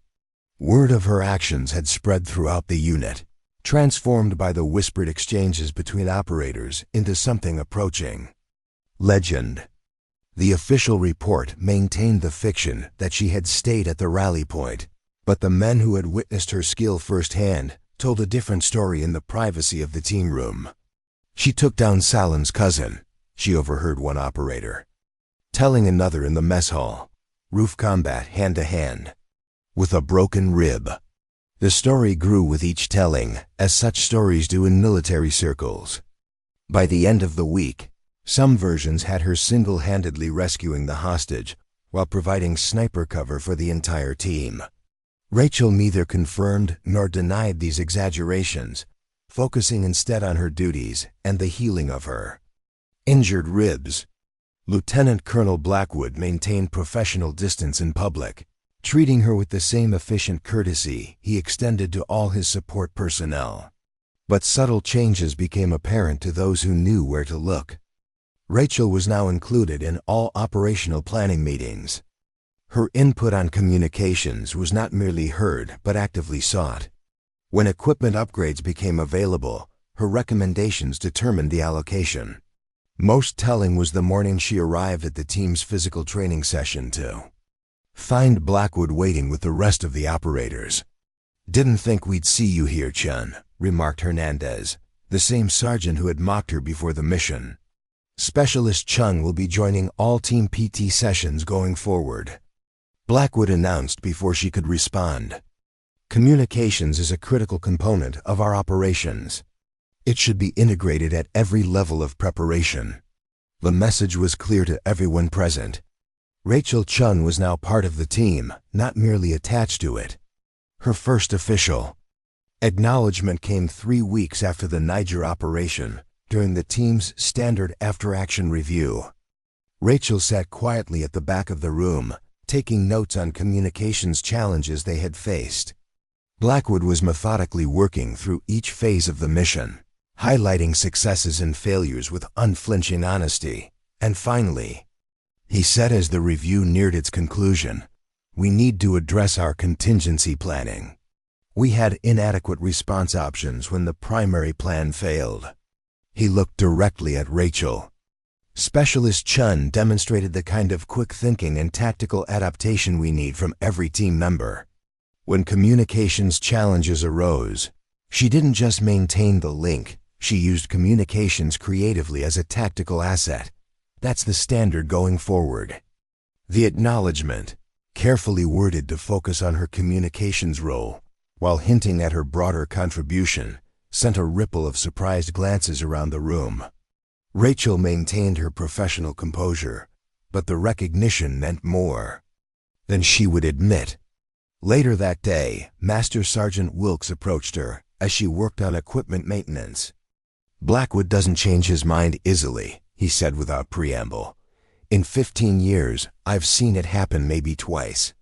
Word of her actions had spread throughout the unit, transformed by the whispered exchanges between operators into something approaching legend. The official report maintained the fiction that she had stayed at the rally point, but the men who had witnessed her skill firsthand told a different story in the privacy of the team room. "She took down Salin's cousin," she overheard one operator telling another in the mess hall. "Roof combat hand-to-hand, with a broken rib." The story grew with each telling, as such stories do in military circles. By the end of the week, some versions had her single-handedly rescuing the hostage while providing sniper cover for the entire team. Rachel neither confirmed nor denied these exaggerations, focusing instead on her duties and the healing of her injured ribs. Lieutenant Colonel Blackwood maintained professional distance in public, treating her with the same efficient courtesy he extended to all his support personnel. But subtle changes became apparent to those who knew where to look. Rachel was now included in all operational planning meetings. Her input on communications was not merely heard but actively sought. When equipment upgrades became available, her recommendations determined the allocation. Most telling was the morning she arrived at the team's physical training session to find Blackwood waiting with the rest of the operators. "Didn't think we'd see you here, Chen," remarked Hernandez, the same sergeant who had mocked her before the mission. "Specialist Chen will be joining all team PT sessions going forward," Blackwood announced before she could respond. "Communications is a critical component of our operations. It should be integrated at every level of preparation." The message was clear to everyone present. Rachel Chen was now part of the team, not merely attached to it. Her first official acknowledgement came 3 weeks after the Niger operation, during the team's standard after-action review. Rachel sat quietly at the back of the room, taking notes on communications challenges they had faced. Blackwood was methodically working through each phase of the mission, highlighting successes and failures with unflinching honesty. And finally, he said as the review neared its conclusion, "We need to address our contingency planning. We had inadequate response options when the primary plan failed." He looked directly at Rachel. Specialist Chen demonstrated the kind of quick thinking and tactical adaptation we need from every team member. When communications challenges arose, she didn't just maintain the link, she used communications creatively as a tactical asset. That's the standard going forward. The acknowledgement, carefully worded to focus on her communications role, while hinting at her broader contribution, sent a ripple of surprised glances around the room. Rachel maintained her professional composure, but the recognition meant more than she would admit. Later that day, Master Sergeant Wilkes approached her as she worked on equipment maintenance. "Blackwood doesn't change his mind easily," he said without preamble. "In 15 years, I've seen it happen maybe twice."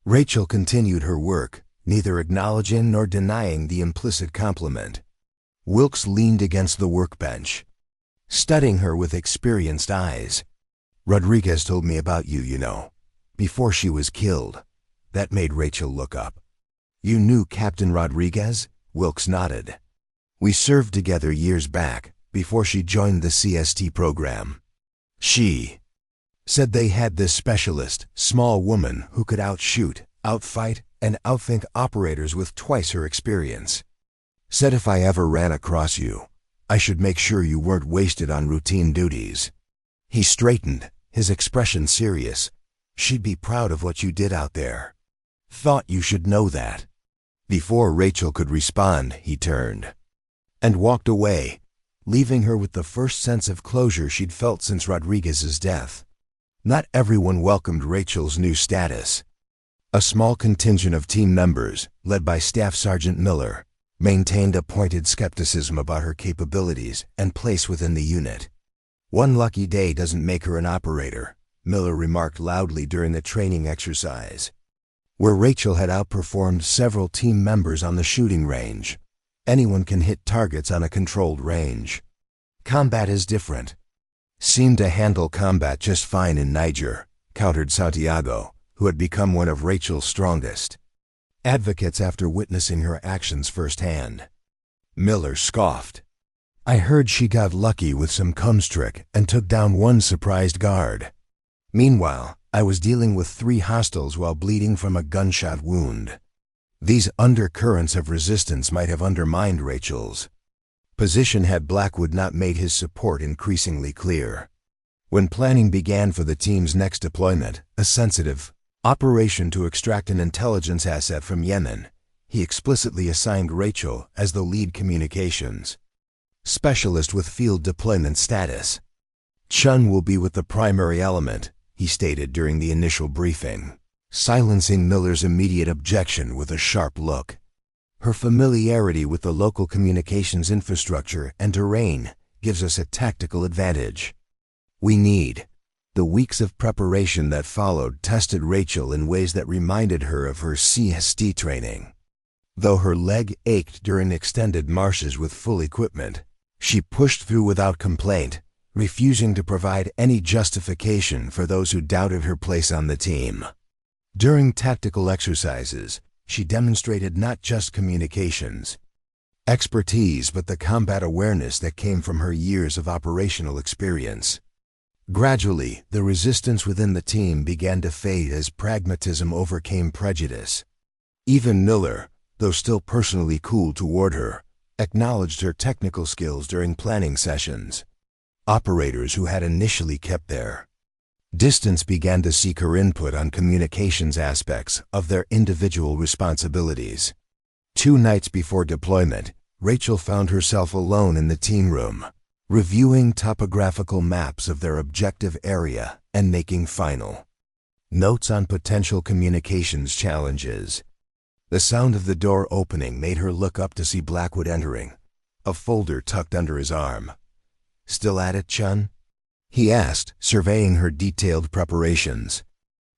Rachel continued her work, neither acknowledging nor denying the implicit compliment. Wilkes leaned against the workbench, studying her with experienced eyes. "Rodriguez told me about you, you know, before she was killed." That made Rachel look up. "You knew Captain Rodriguez?" Wilkes nodded. "We served together years back, before she joined the CST program. She said they had this specialist, small woman who could outshoot, outfight, and outthink operators with twice her experience. Said if I ever ran across you, I should make sure you weren't wasted on routine duties." He straightened, his expression serious. "She'd be proud of what you did out there. Thought you should know that." Before Rachel could respond, he turned and walked away, leaving her with the first sense of closure she'd felt since Rodriguez's death. Not everyone welcomed Rachel's new status. A small contingent of team members, led by Staff Sergeant Miller, maintained a pointed skepticism about her capabilities and place within the unit. "One lucky day doesn't make her an operator," Miller remarked loudly during the training exercise, where Rachel had outperformed several team members on the shooting range. "Anyone can hit targets on a controlled range. Combat is different." "Seemed to handle combat just fine in Niger," countered Santiago, who had become one of Rachel's strongest advocates after witnessing her actions firsthand. Miller scoffed. "I heard she got lucky with some trick and took down one surprised guard. Meanwhile, I was dealing with 3 hostiles while bleeding from a gunshot wound." These undercurrents of resistance might have undermined Rachel's position had Blackwood not made his support increasingly clear. When planning began for the team's next deployment, a sensitive operation to extract an intelligence asset from Yemen, he explicitly assigned Rachel as the lead communications specialist with field deployment status. "Chen will be with the primary element," he stated during the initial briefing, silencing Miller's immediate objection with a sharp look. "Her familiarity with the local communications infrastructure and terrain gives us a tactical advantage." We need. The weeks of preparation that followed tested Rachel in ways that reminded her of her CST training. Though her leg ached during extended marches with full equipment, she pushed through without complaint, refusing to provide any justification for those who doubted her place on the team. During tactical exercises, she demonstrated not just communications expertise but the combat awareness that came from her years of operational experience. Gradually, the resistance within the team began to fade as pragmatism overcame prejudice. Even Miller, though still personally cool toward her, acknowledged her technical skills during planning sessions. Operators who had initially kept their distance began to seek her input on communications aspects of their individual responsibilities. 2 nights before deployment, Rachel found herself alone in the team room, reviewing topographical maps of their objective area and making final notes on potential communications challenges. The sound of the door opening made her look up to see Blackwood entering, a folder tucked under his arm. "Still at it, Chen?" he asked, surveying her detailed preparations.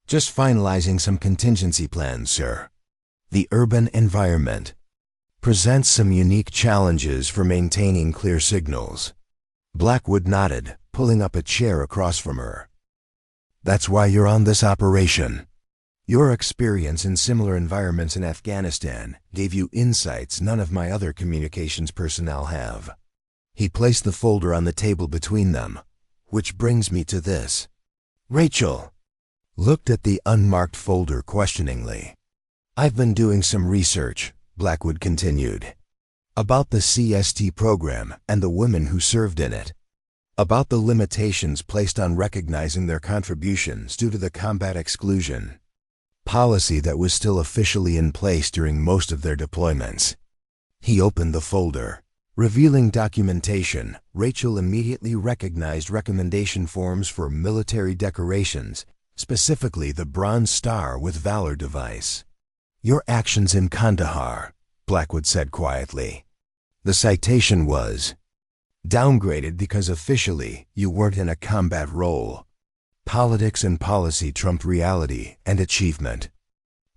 "Just finalizing some contingency plans, sir. The urban environment presents some unique challenges for maintaining clear signals." Blackwood nodded, pulling up a chair across from her. "That's why you're on this operation. Your experience in similar environments in Afghanistan gave you insights none of my other communications personnel have." He placed the folder on the table between them. "Which brings me to this." Rachel looked at the unmarked folder questioningly. "I've been doing some research," Blackwood continued, "about the CST program and the women who served in it. about the limitations placed on recognizing their contributions due to the combat exclusion policy that was still officially in place during most of their deployments. He opened the folder. Revealing documentation, Rachel immediately recognized recommendation forms for military decorations, specifically the Bronze Star with Valor device. "Your actions in Kandahar," Blackwood said quietly. The citation was downgraded because officially you weren't in a combat role. Politics and policy trumped reality and achievement.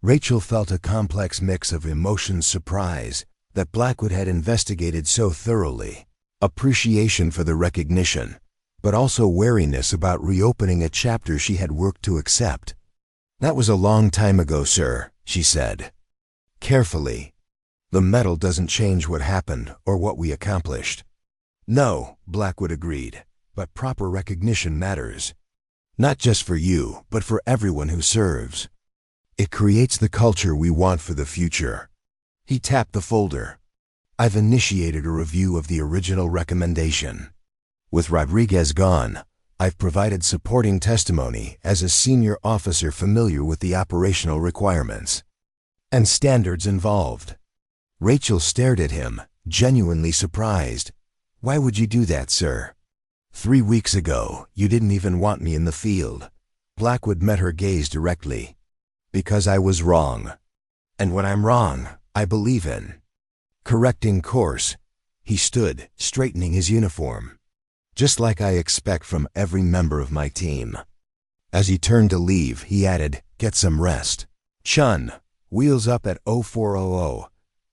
Rachel felt a complex mix of emotions: surprise that Blackwood had investigated so thoroughly, appreciation for the recognition, but also wariness about reopening a chapter she had worked to accept. "That was a long time ago, sir," she said. Carefully, "The medal doesn't change what happened or what we accomplished." "No," Blackwood agreed, "but proper recognition matters. Not just for you, but for everyone who serves. It creates the culture we want for the future." He tapped the folder. "I've initiated a review of the original recommendation. With Rodriguez gone, I've provided supporting testimony as a senior officer familiar with the operational requirements and standards involved." Rachel stared at him, genuinely surprised. "Why would you do that, sir? 3 weeks ago, you didn't even want me in the field." Blackwood met her gaze directly. "Because I was wrong. And when I'm wrong, I believe in correcting course." He stood, straightening his uniform. "Just like I expect from every member of my team." As he turned to leave, he added, "Get some rest." Chun, wheels up at 0400.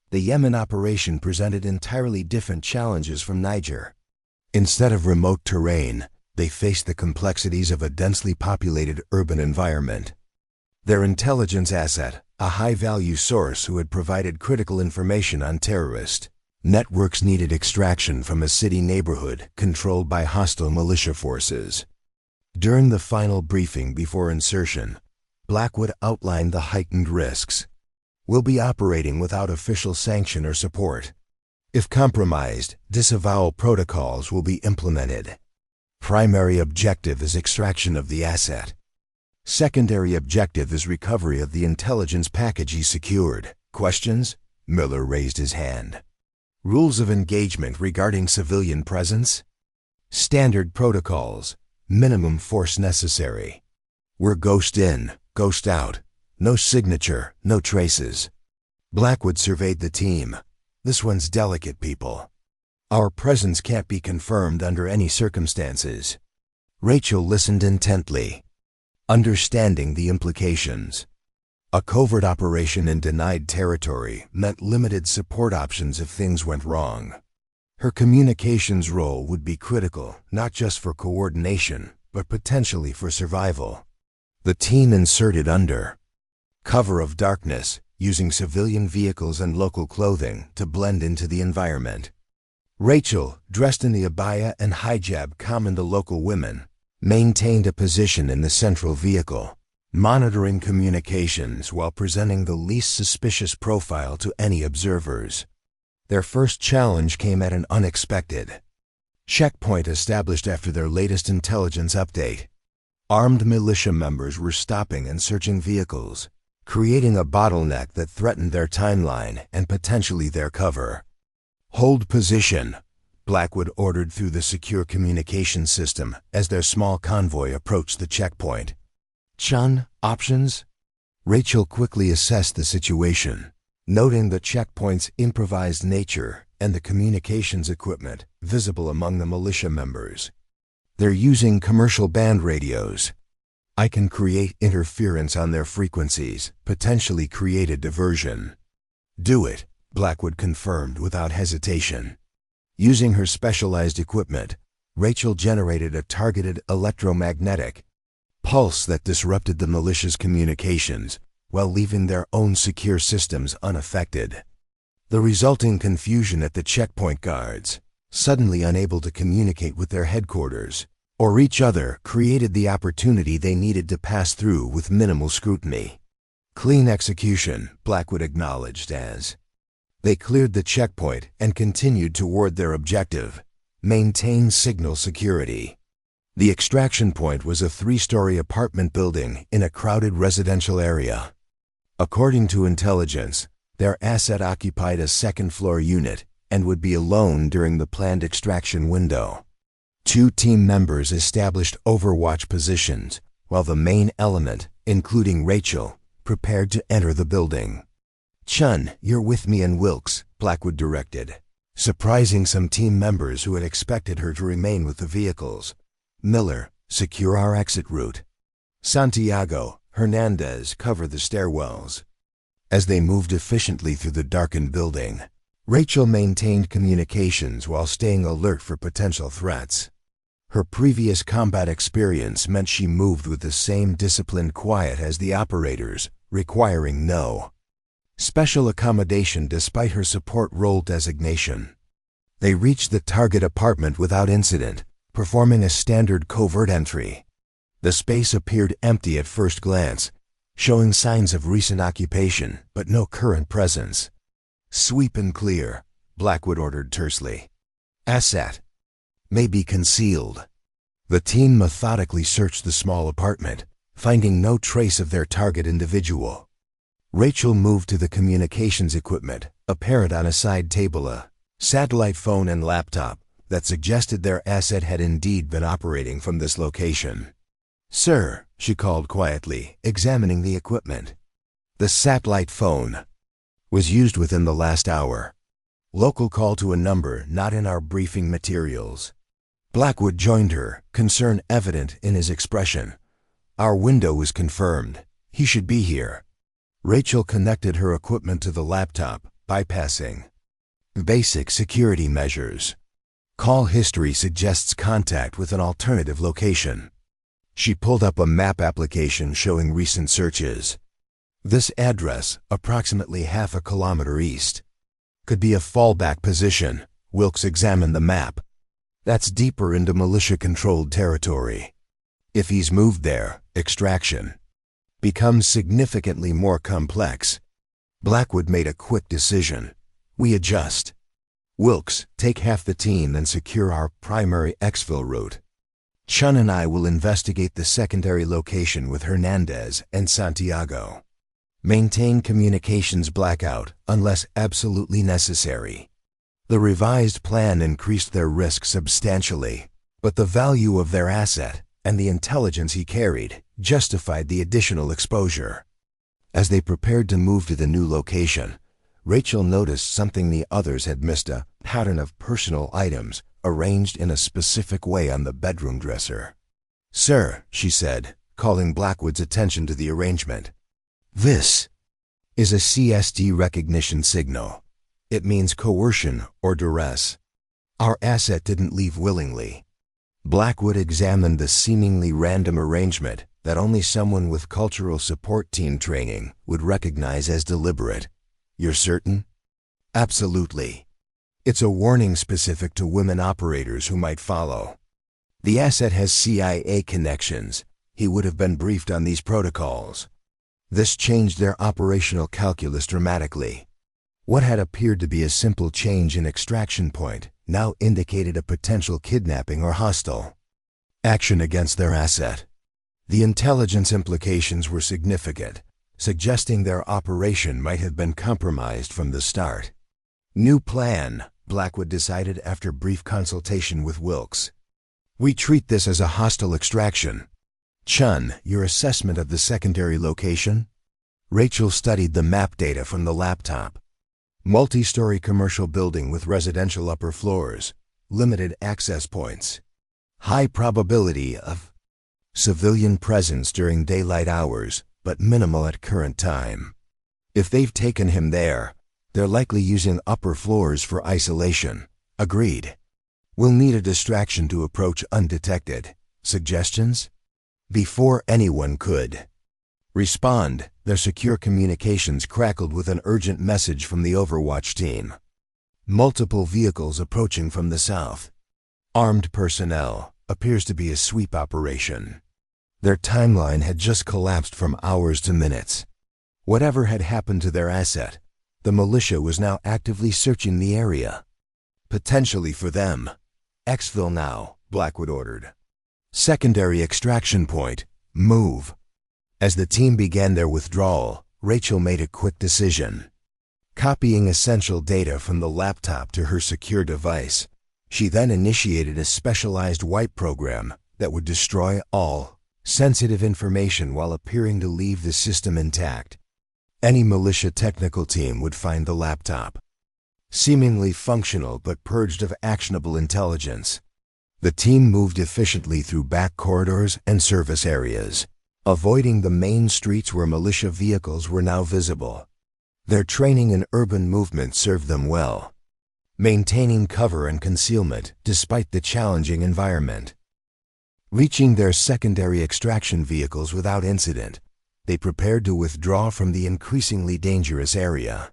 The Yemen operation presented entirely different challenges from Niger. Instead of remote terrain, they faced the complexities of a densely populated urban environment. Their intelligence asset, a high-value source who had provided critical information on terrorist networks, needed extraction from a city neighborhood controlled by hostile militia forces. During the final briefing before insertion, Blackwood outlined the heightened risks. "We'll be operating without official sanction or support. If compromised, disavowal protocols will be implemented. Primary objective is extraction of the asset. Secondary objective is recovery of the intelligence package he secured." "Questions?" Miller raised his hand. "Rules of engagement regarding civilian presence?" "Standard protocols. Minimum force necessary. We're ghost in, ghost out. No signature, no traces." Blackwood surveyed the team. "This one's delicate, people. Our presence can't be confirmed under any circumstances." Rachel listened intently, understanding the implications. A covert operation in denied territory meant limited support options if things went wrong. Her communications role would be critical, not just for coordination, but potentially for survival. The team inserted under cover of darkness, using civilian vehicles and local clothing to blend into the environment. Rachel, dressed in the abaya and hijab common to local women, maintained a position in the central vehicle, monitoring communications while presenting the least suspicious profile to any observers. Their first challenge came at an unexpected checkpoint established after their latest intelligence update. Armed militia members were stopping and searching vehicles, creating a bottleneck that threatened their timeline and potentially their cover. "Hold position," Blackwood ordered through the secure communication system as their small convoy approached the checkpoint. "Chun, options?" Rachel quickly assessed the situation, noting the checkpoint's improvised nature and the communications equipment visible among the militia members. "They're using commercial band radios. I can create interference on their frequencies, potentially create a diversion." "Do it," Blackwood confirmed without hesitation. Using her specialized equipment, Rachel generated a targeted electromagnetic pulse that disrupted the militia's communications while leaving their own secure systems unaffected. The resulting confusion at the checkpoint guards, suddenly unable to communicate with their headquarters or each other, created the opportunity they needed to pass through with minimal scrutiny. "Clean execution," Blackwood acknowledged as they cleared the checkpoint and continued toward their objective, Maintain signal security. The extraction point was a 3-story apartment building in a crowded residential area. According to intelligence, their asset occupied a second-floor unit and would be alone during the planned extraction window. 2 team members established overwatch positions, while the main element, including Rachel, prepared to enter the building. "Chen, you're with me and Wilkes," Blackwood directed, surprising some team members who had expected her to remain with the vehicles. "Miller, secure our exit route. Santiago, Hernandez, cover the stairwells." As they moved efficiently through the darkened building, Rachel maintained communications while staying alert for potential threats. Her previous combat experience meant she moved with the same disciplined quiet as the operators, requiring no special accommodation despite her support role designation. They reached the target apartment without incident, performing a standard covert entry. The space appeared empty at first glance, showing signs of recent occupation, but no current presence. "Sweep and clear," Blackwood ordered tersely. "Asset may be concealed." The team methodically searched the small apartment, finding no trace of their target individual. Rachel moved to the communications equipment, apparent on a side table, a satellite phone and laptop that suggested their asset had indeed been operating from this location. "Sir," she called quietly, examining the equipment. The satellite phone was used within the last hour. Local call to a number not in our briefing materials. Blackwood joined her, concern evident in his expression. "Our window was confirmed. He should be here." Rachel connected her equipment to the laptop, bypassing basic security measures. Call history suggests contact with an alternative location. She pulled up a map application showing recent searches. This address, approximately half a kilometer east, could be a fallback position. Wilkes examined the map. That's deeper into militia-controlled territory. If he's moved there, extraction becomes significantly more complex. Blackwood made a quick decision. "We adjust. Wilkes, take half the team and secure our primary exfil route. Chen and I will investigate the secondary location with Hernandez and Santiago. Maintain communications blackout unless absolutely necessary." The revised plan increased their risk substantially, but the value of their asset and the intelligence he carried justified the additional exposure. As they prepared to move to the new location, Rachel noticed something the others had missed: a pattern of personal items arranged in a specific way on the bedroom dresser. "Sir," she said, calling Blackwood's attention to the arrangement. "This is a CSD recognition signal. It means coercion or duress. Our asset didn't leave willingly." Blackwood examined the seemingly random arrangement that only someone with cultural support team training would recognize as deliberate. "You're certain?" "Absolutely. It's a warning specific to women operators who might follow. The asset has CIA connections. He would have been briefed on these protocols." This changed their operational calculus dramatically. What had appeared to be a simple change in extraction point now indicated a potential kidnapping or hostile action against their asset. The intelligence implications were significant, suggesting their operation might have been compromised from the start. "New plan," Blackwood decided after brief consultation with Wilkes. "We treat this as a hostile extraction. Chen, your assessment of the secondary location?" Rachel studied the map data from the laptop. Multi-story commercial building with residential upper floors, limited access points. High probability of civilian presence during daylight hours, but minimal at current time. If they've taken him there, they're likely using upper floors for isolation. Agreed. We'll need a distraction to approach undetected. Suggestions? Before anyone could respond, their secure communications crackled with an urgent message from the Overwatch team. Multiple vehicles approaching from the south. Armed personnel. Appears to be a sweep operation. Their timeline had just collapsed from hours to minutes. Whatever had happened to their asset, the militia was now actively searching the area. Potentially for them. Exfil now, Blackwood ordered. Secondary extraction point, move. As the team began their withdrawal, Rachel made a quick decision. Copying essential data from the laptop to her secure device, she then initiated a specialized wipe program that would destroy all sensitive information while appearing to leave the system intact. Any militia technical team would find the laptop seemingly functional but purged of actionable intelligence. The team moved efficiently through back corridors and service areas, avoiding the main streets where militia vehicles were now visible. Their training in urban movement served them well, maintaining cover and concealment despite the challenging environment. Reaching their secondary extraction vehicles without incident, they prepared to withdraw from the increasingly dangerous area.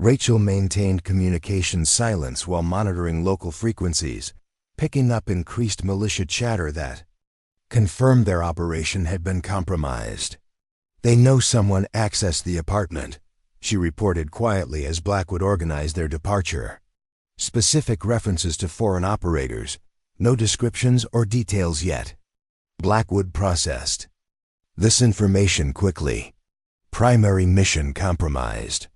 Rachel maintained communication silence while monitoring local frequencies, picking up increased militia chatter that confirmed their operation had been compromised. "They know someone accessed the apartment," she reported quietly as Blackwood organized their departure. Specific references to foreign operators, no descriptions or details yet. Blackwood processed this information quickly. Primary mission compromised.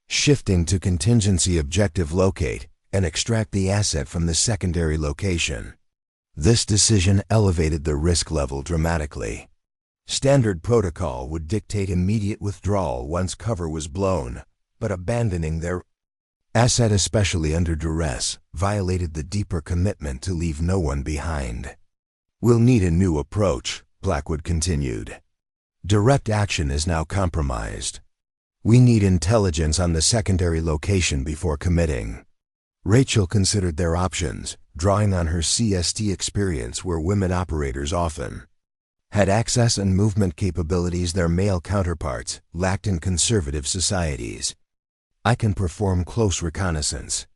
Shifting to contingency objective locate and extract the asset from the secondary location. This decision elevated the risk level dramatically. Standard protocol would dictate immediate withdrawal once cover was blown, but abandoning their asset, especially under duress, violated the deeper commitment to leave no one behind. "We'll need a new approach," Blackwood continued. "Direct action is now compromised. We need intelligence on the secondary location before committing." Rachel considered their options, drawing on her CST experience where women operators often had access and movement capabilities their male counterparts lacked in conservative societies. "I can perform close reconnaissance.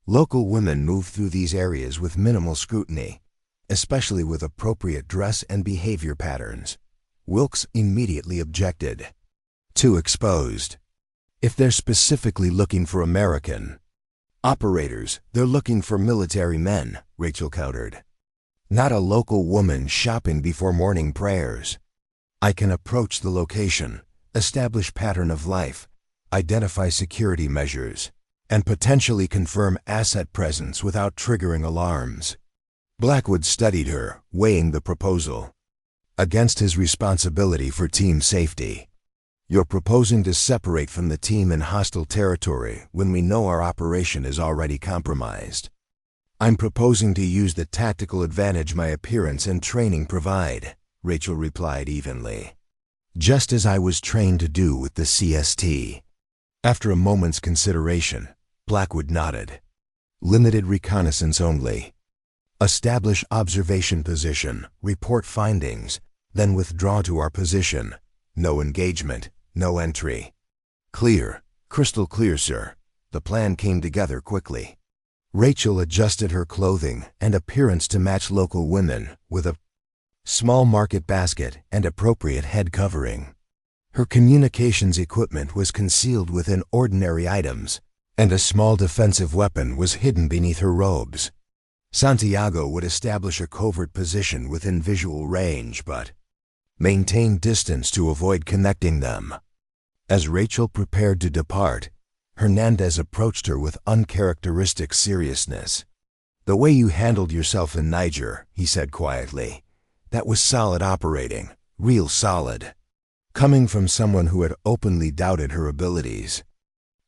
Local women move through these areas with minimal scrutiny, especially with appropriate dress and behavior patterns." Wilkes immediately objected. "Too exposed. If they're specifically looking for American operators, they're looking for military men," Rachel countered. "Not a local woman shopping before morning prayers. I can approach the location, establish pattern of life, identify security measures, and potentially confirm asset presence without triggering alarms." Blackwood studied her, weighing the proposal against his responsibility for team safety. "You're proposing to separate from the team in hostile territory when we know our operation is already compromised." "I'm proposing to use the tactical advantage my appearance and training provide," Rachel replied evenly. "Just as I was trained to do with the CST." After a moment's consideration, Blackwood nodded. "Limited reconnaissance only. Establish observation position, report findings, then withdraw to our position. No engagement, no entry." "Clear, crystal clear, sir." The plan came together quickly. Rachel adjusted her clothing and appearance to match local women with a small market basket and appropriate head covering. Her communications equipment was concealed within ordinary items, and a small defensive weapon was hidden beneath her robes. Santiago would establish a covert position within visual range, but maintain distance to avoid connecting them. As Rachel prepared to depart, Hernandez approached her with uncharacteristic seriousness. "The way you handled yourself in Niger," he said quietly, "that was solid operating, real solid." Coming from someone who had openly doubted her abilities,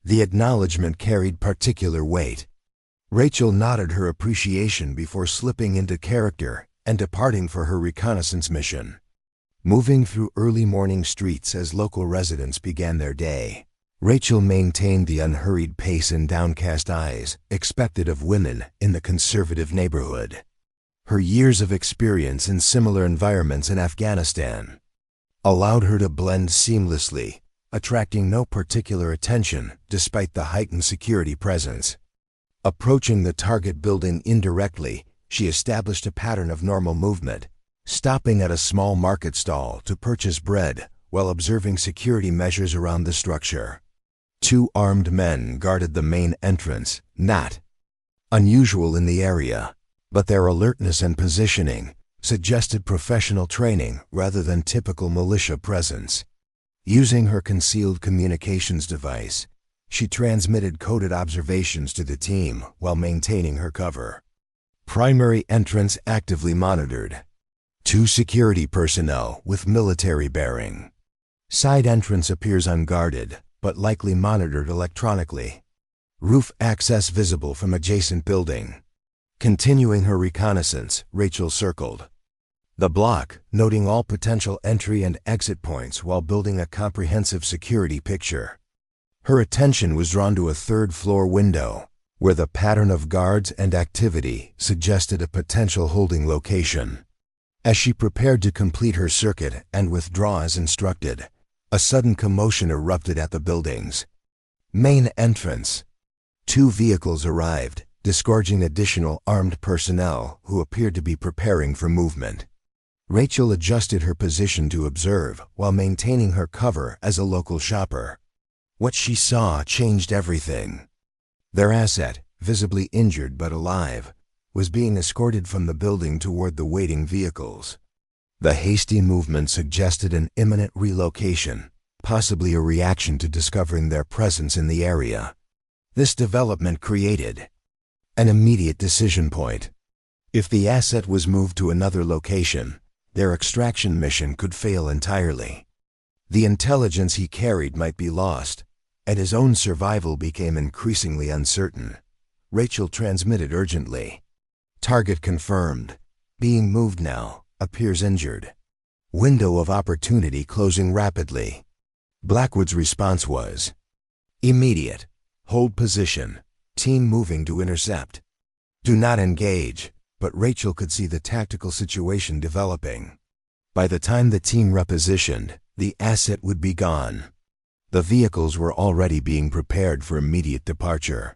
the acknowledgement carried particular weight. Rachel nodded her appreciation before slipping into character and departing for her reconnaissance mission. Moving through early morning streets as local residents began their day, Rachel maintained the unhurried pace and downcast eyes expected of women in the conservative neighborhood. Her years of experience in similar environments in Afghanistan allowed her to blend seamlessly, attracting no particular attention despite the heightened security presence. Approaching the target building indirectly, she established a pattern of normal movement, stopping at a small market stall to purchase bread while observing security measures around the structure. 2 armed men guarded the main entrance, not unusual in the area. But their alertness and positioning suggested professional training rather than typical militia presence. Using her concealed communications device, she transmitted coded observations to the team while maintaining her cover. Primary entrance actively monitored. 2 security personnel with military bearing. Side entrance appears unguarded, but likely monitored electronically. Roof access visible from adjacent building. Continuing her reconnaissance, Rachel circled the block, noting all potential entry and exit points while building a comprehensive security picture. Her attention was drawn to a 3rd-floor window, where the pattern of guards and activity suggested a potential holding location. As she prepared to complete her circuit and withdraw as instructed, a sudden commotion erupted at the building's main entrance. 2 vehicles arrived, disgorging additional armed personnel who appeared to be preparing for movement. Rachel adjusted her position to observe while maintaining her cover as a local shopper. What she saw changed everything. Their asset, visibly injured but alive, was being escorted from the building toward the waiting vehicles. The hasty movement suggested an imminent relocation, possibly a reaction to discovering their presence in the area. This development created an immediate decision point. If the asset was moved to another location, their extraction mission could fail entirely. The intelligence he carried might be lost, and his own survival became increasingly uncertain. Rachel transmitted urgently. Target confirmed. Being moved now. Appears injured. Window of opportunity closing rapidly. Blackwood's response was immediate. Hold position. Team moving to intercept. Do not engage, but Rachel could see the tactical situation developing. By the time the team repositioned, the asset would be gone. The vehicles were already being prepared for immediate departure.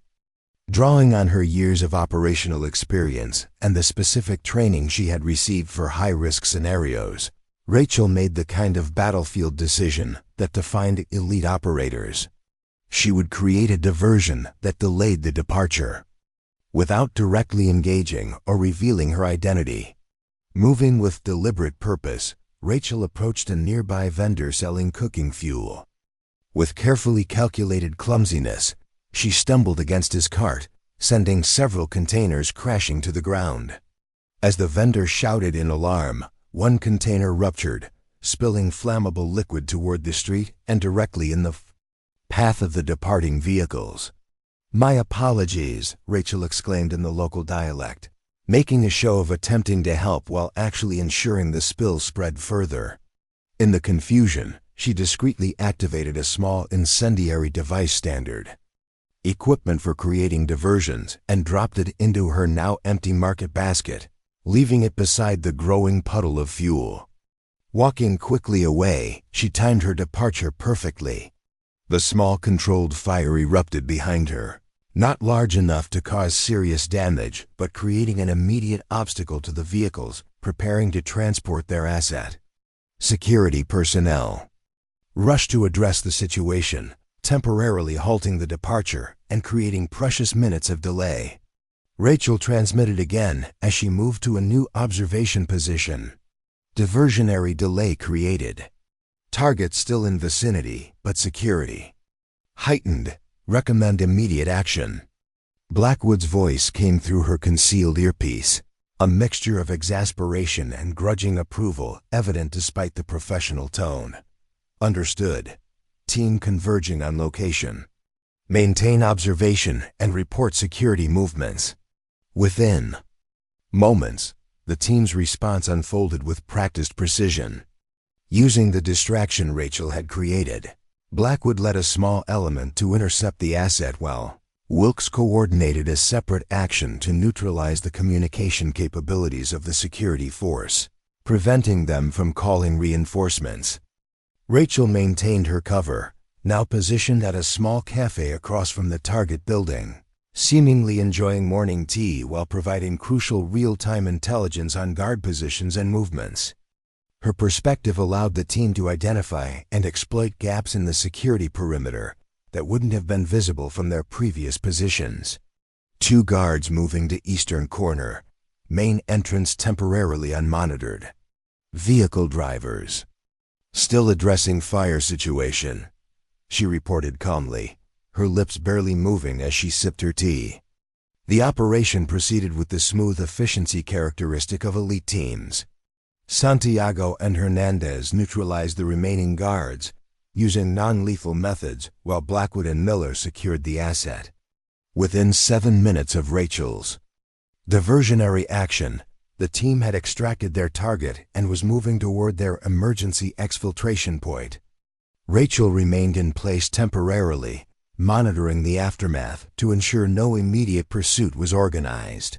Drawing on her years of operational experience and the specific training she had received for high-risk scenarios, Rachel made the kind of battlefield decision that defined elite operators. She would create a diversion that delayed the departure, without directly engaging or revealing her identity. Moving with deliberate purpose, Rachel approached a nearby vendor selling cooking fuel. With carefully calculated clumsiness, she stumbled against his cart, sending several containers crashing to the ground. As the vendor shouted in alarm, one container ruptured, spilling flammable liquid toward the street and directly in the path of the departing vehicles. "My apologies," Rachel exclaimed in the local dialect, making a show of attempting to help while actually ensuring the spill spread further. In the confusion, she discreetly activated a small incendiary device standard, equipment for creating diversions, and dropped it into her now empty market basket, leaving it beside the growing puddle of fuel. Walking quickly away, she timed her departure perfectly. The small controlled fire erupted behind her, not large enough to cause serious damage, but creating an immediate obstacle to the vehicles preparing to transport their asset. Security personnel rushed to address the situation, temporarily halting the departure and creating precious minutes of delay. Rachel transmitted again as she moved to a new observation position. Diversionary delay created. Target still in vicinity, but security heightened. Recommend immediate action. Blackwood's voice came through her concealed earpiece, a mixture of exasperation and grudging approval evident despite the professional tone. Understood. Team converging on location. Maintain observation and report security movements. Within moments, the team's response unfolded with practiced precision. Using the distraction Rachel had created, Blackwood led a small element to intercept the asset while Wilkes coordinated a separate action to neutralize the communication capabilities of the security force, preventing them from calling reinforcements. Rachel maintained her cover, now positioned at a small cafe across from the target building, seemingly enjoying morning tea while providing crucial real-time intelligence on guard positions and movements. Her perspective allowed the team to identify and exploit gaps in the security perimeter that wouldn't have been visible from their previous positions. 2 guards moving to eastern corner, Main entrance temporarily unmonitored. Vehicle drivers. Still addressing fire situation, she reported calmly, her lips barely moving as she sipped her tea. The operation proceeded with the smooth efficiency characteristic of elite teams. Santiago and Hernandez neutralized the remaining guards, using non-lethal methods, while Blackwood and Miller secured the asset. Within 7 minutes of Rachel's diversionary action, the team had extracted their target and was moving toward their emergency exfiltration point. Rachel remained in place temporarily, monitoring the aftermath to ensure no immediate pursuit was organized.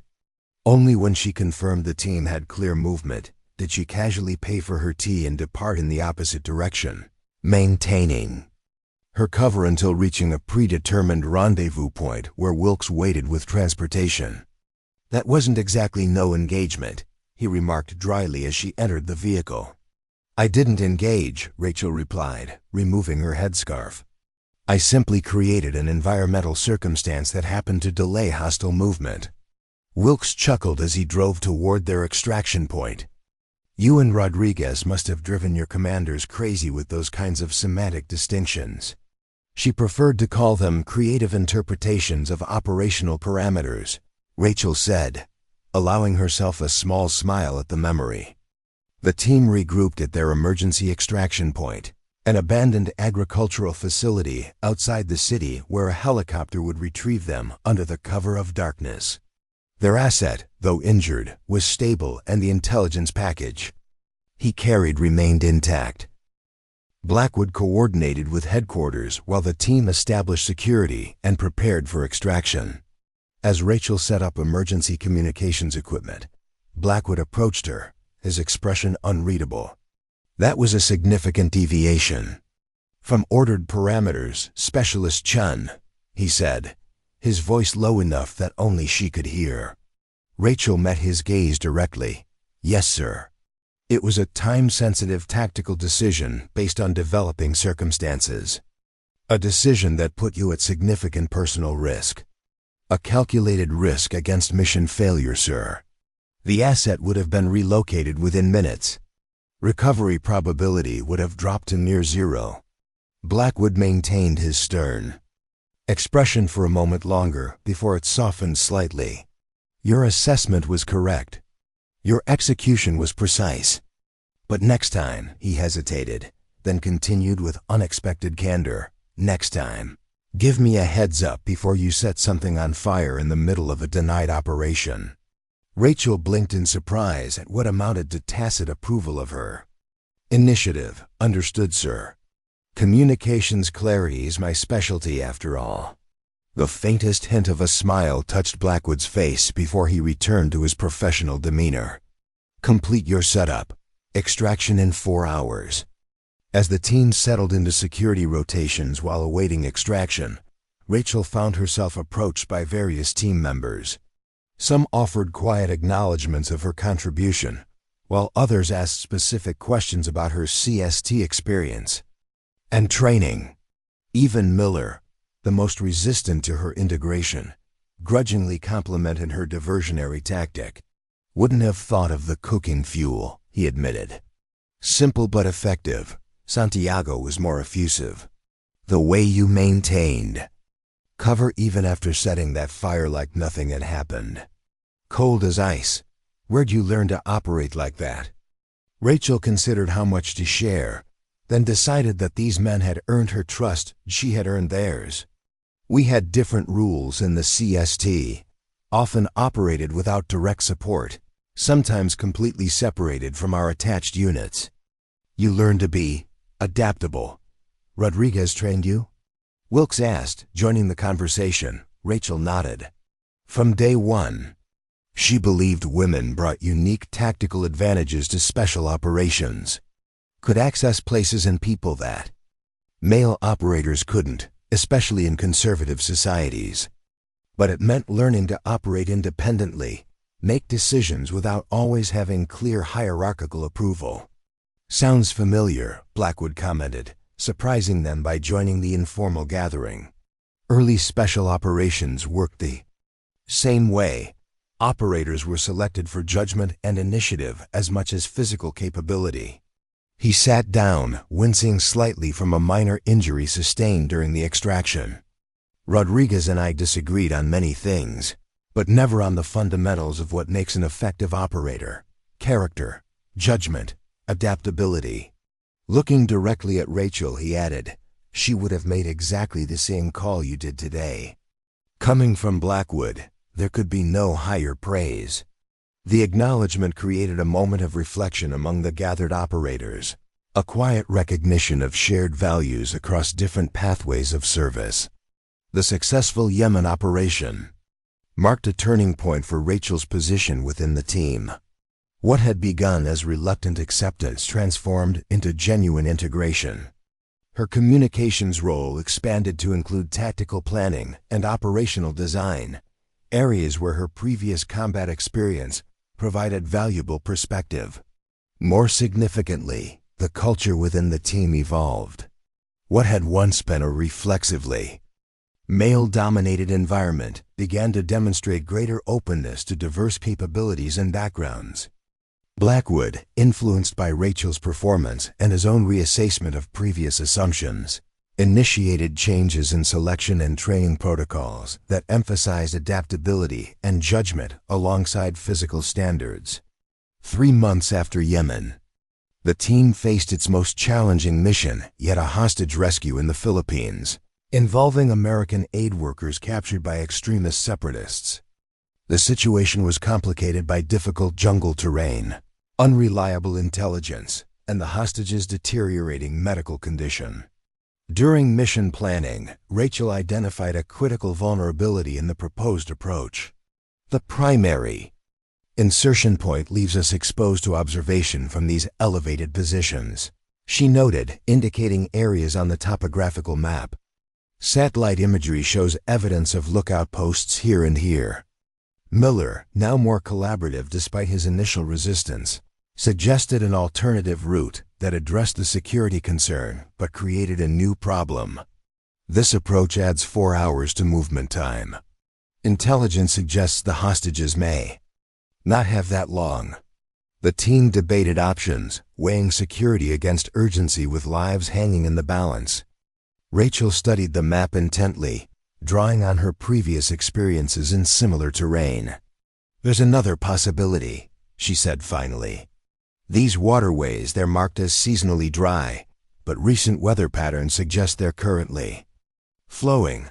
Only when she confirmed the team had clear movement did she casually pay for her tea and depart in the opposite direction, maintaining her cover until reaching a predetermined rendezvous point where Wilkes waited with transportation. "That wasn't exactly no engagement," he remarked dryly as she entered the vehicle. "I didn't engage," Rachel replied, removing her headscarf. "I simply created an environmental circumstance that happened to delay hostile movement." Wilkes chuckled as he drove toward their extraction point. "You and Rodriguez must have driven your commanders crazy with those kinds of semantic distinctions." She preferred to call them creative interpretations of operational parameters, Rachel said, allowing herself a small smile at the memory. The team regrouped at their emergency extraction point, an abandoned agricultural facility outside the city where a helicopter would retrieve them under the cover of darkness. Their asset, though injured, was stable and the intelligence package he carried remained intact. Blackwood coordinated with headquarters while the team established security and prepared for extraction. As Rachel set up emergency communications equipment, Blackwood approached her, his expression unreadable. That was a significant deviation from ordered parameters, Specialist Chen, he said, his voice low enough that only she could hear. Rachel met his gaze directly. "Yes, sir." It was a time-sensitive tactical decision based on developing circumstances. A decision that put you at significant personal risk. A calculated risk against mission failure, sir. The asset would have been relocated within minutes. Recovery probability would have dropped to near zero. Blackwood maintained his stern expression for a moment longer before it softened slightly. "Your assessment was correct. Your execution was precise. But next time," he hesitated, then continued with unexpected candor, "next time, give me a heads up before you set something on fire in the middle of a denied operation." Rachel blinked in surprise at what amounted to tacit approval of her. "Initiative, understood, sir. Communications clarity is my specialty after all." The faintest hint of a smile touched Blackwood's face before he returned to his professional demeanor. "Complete your setup. Extraction in 4 hours." As the team settled into security rotations while awaiting extraction, Rachel found herself approached by various team members. Some offered quiet acknowledgments of her contribution, while others asked specific questions about her CST experience and training. Even Miller, the most resistant to her integration, grudgingly complimented her diversionary tactic. "Wouldn't have thought of the cooking fuel," he admitted. "Simple but effective." Santiago was more effusive. "The way you maintained cover even after setting that fire like nothing had happened. Cold as ice. Where'd you learn to operate like that?" Rachel considered how much to share, then decided that these men had earned her trust, she had earned theirs. "We had different rules in the CST, often operated without direct support, sometimes completely separated from our attached units. You learned to be adaptable. Rodriguez trained you?" Wilkes asked, joining the conversation. Rachel nodded. "From day one, she believed women brought unique tactical advantages to special operations. Could access places and people that male operators couldn't, especially in conservative societies. But it meant learning to operate independently, make decisions without always having clear hierarchical approval." "Sounds familiar," Blackwood commented, surprising them by joining the informal gathering. "Early special operations worked the same way. Operators were selected for judgment and initiative as much as physical capability. He sat down, wincing slightly from a minor injury sustained during the extraction. Rodriguez and I disagreed on many things, but never on the fundamentals of what makes an effective operator: character, judgment, adaptability. Looking directly at Rachel, he added, "She would have made exactly the same call you did today." Coming from Blackwood, there could be no higher praise. The acknowledgement created a moment of reflection among the gathered operators, a quiet recognition of shared values across different pathways of service. The successful Yemen operation marked a turning point for Rachel's position within the team. What had begun as reluctant acceptance transformed into genuine integration. Her communications role expanded to include tactical planning and operational design, areas where her previous combat experience provided valuable perspective. More significantly, the culture within the team evolved. What had once been a reflexively male-dominated environment began to demonstrate greater openness to diverse capabilities and backgrounds. Blackwood, influenced by Rachel's performance and his own reassessment of previous assumptions, initiated changes in selection and training protocols that emphasized adaptability and judgment alongside physical standards. 3 months after Yemen, the team faced its most challenging mission, yet a hostage rescue in the Philippines, involving American aid workers captured by extremist separatists. The situation was complicated by difficult jungle terrain, unreliable intelligence, and the hostages' deteriorating medical condition. During mission planning, Rachel identified a critical vulnerability in the proposed approach. The primary insertion point leaves us exposed to observation from these elevated positions, she noted, indicating areas on the topographical map. Satellite imagery shows evidence of lookout posts here and here. Miller, now more collaborative despite his initial resistance, suggested an alternative route that addressed the security concern but created a new problem. This approach adds 4 hours to movement time. Intelligence suggests the hostages may not have that long. The team debated options, weighing security against urgency with lives hanging in the balance. Rachel studied the map intently, drawing on her previous experiences in similar terrain. "There's another possibility," she said finally. "These waterways, they're marked as seasonally dry, but recent weather patterns suggest they're currently flowing.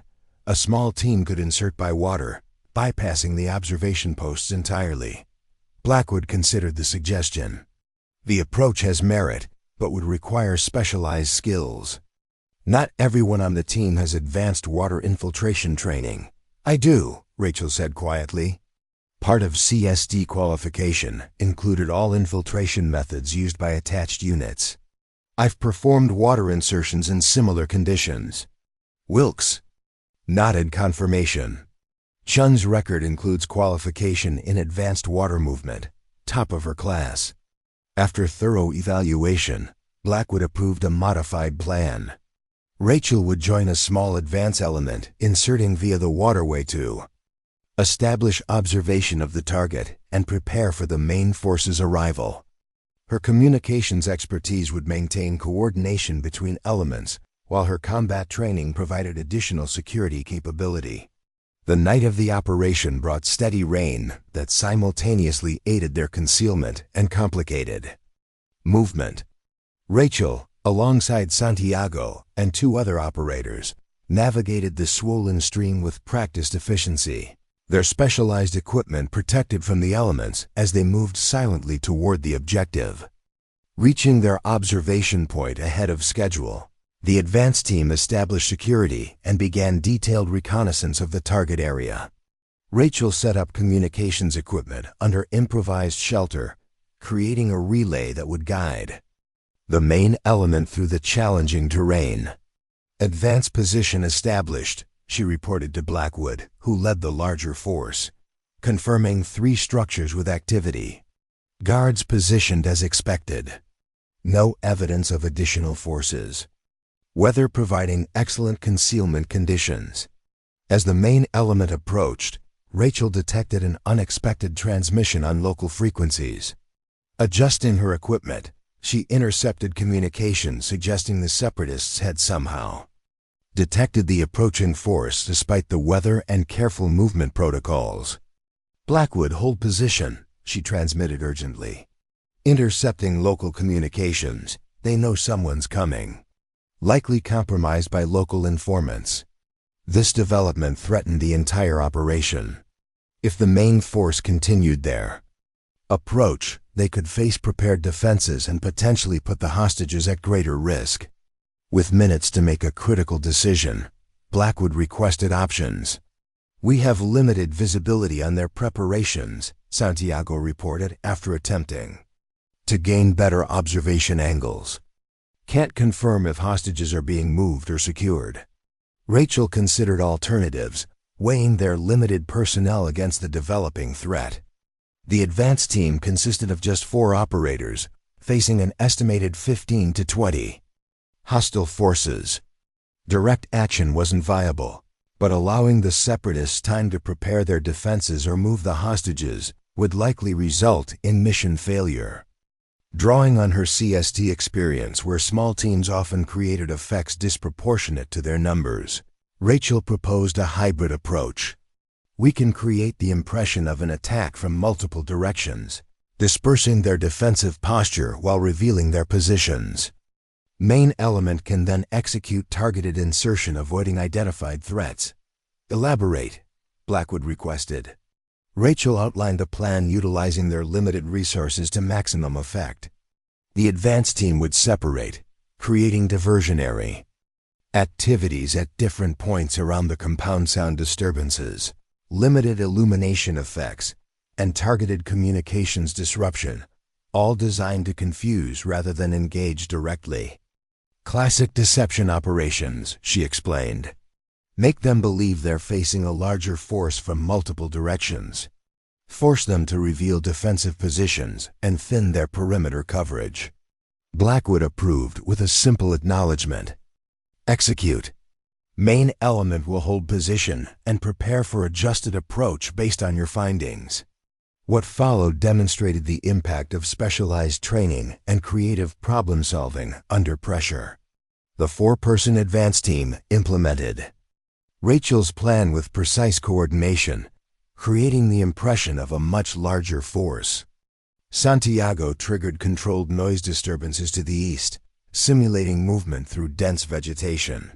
A small team could insert by water, bypassing the observation posts entirely." Blackwood considered the suggestion. "The approach has merit, but would require specialized skills. Not everyone on the team has advanced water infiltration training." "I do," Rachel said quietly. Part of CSD qualification included all infiltration methods used by attached units. "I've performed water insertions in similar conditions." Wilkes nodded confirmation. Chun's record includes qualification in advanced water movement, top of her class. After thorough evaluation, Blackwood approved a modified plan. Rachel would join a small advance element, inserting via the waterway to establish observation of the target and prepare for the main force's arrival. Her communications expertise would maintain coordination between elements, while her combat training provided additional security capability. The night of the operation brought steady rain that simultaneously aided their concealment and complicated movement. Rachel, alongside Santiago and 2 other operators, navigated the swollen stream with practiced efficiency. Their specialized equipment protected from the elements as they moved silently toward the objective. Reaching their observation point ahead of schedule, the advance team established security and began detailed reconnaissance of the target area. Rachel set up communications equipment under improvised shelter, creating a relay that would guide the main element through the challenging terrain. "Advance position established," she reported to Blackwood, who led the larger force, confirming 3 structures with activity. Guards positioned as expected. No evidence of additional forces. Weather providing excellent concealment conditions. As the main element approached, Rachel detected an unexpected transmission on local frequencies. Adjusting her equipment, she intercepted communication suggesting the Separatists had somehow detected the approaching force despite the weather and careful movement protocols. "Blackwood, hold position," she transmitted urgently. "Intercepting local communications. They know someone's coming. Likely compromised by local informants." This development threatened the entire operation. If the main force continued their approach, they could face prepared defenses and potentially put the hostages at greater risk. With minutes to make a critical decision, Blackwood requested options. "We have limited visibility on their preparations," Santiago reported after attempting to gain better observation angles. "Can't confirm if hostages are being moved or secured." Rachel considered alternatives, weighing their limited personnel against the developing threat. The advance team consisted of just 4 operators, facing an estimated 15 to 20 hostile forces. Direct action wasn't viable, but allowing the Separatists time to prepare their defenses or move the hostages would likely result in mission failure. Drawing on her CST experience, where small teams often created effects disproportionate to their numbers, Rachel proposed a hybrid approach. "We can create the impression of an attack from multiple directions, dispersing their defensive posture while revealing their positions. Main element can then execute targeted insertion, avoiding identified threats." "Elaborate," Blackwood requested. Rachel outlined a plan utilizing their limited resources to maximum effect. The advance team would separate, creating diversionary activities at different points around the compound, sound disturbances, limited illumination effects, and targeted communications disruption, all designed to confuse rather than engage directly. "Classic deception operations," she explained. "Make them believe they're facing a larger force from multiple directions. Force them to reveal defensive positions and thin their perimeter coverage." Blackwood approved with a simple acknowledgement. "Execute. Main element will hold position and prepare for adjusted approach based on your findings." What followed demonstrated the impact of specialized training and creative problem-solving under pressure. The 4-person advance team implemented Rachel's plan with precise coordination, creating the impression of a much larger force. Santiago triggered controlled noise disturbances to the east, simulating movement through dense vegetation.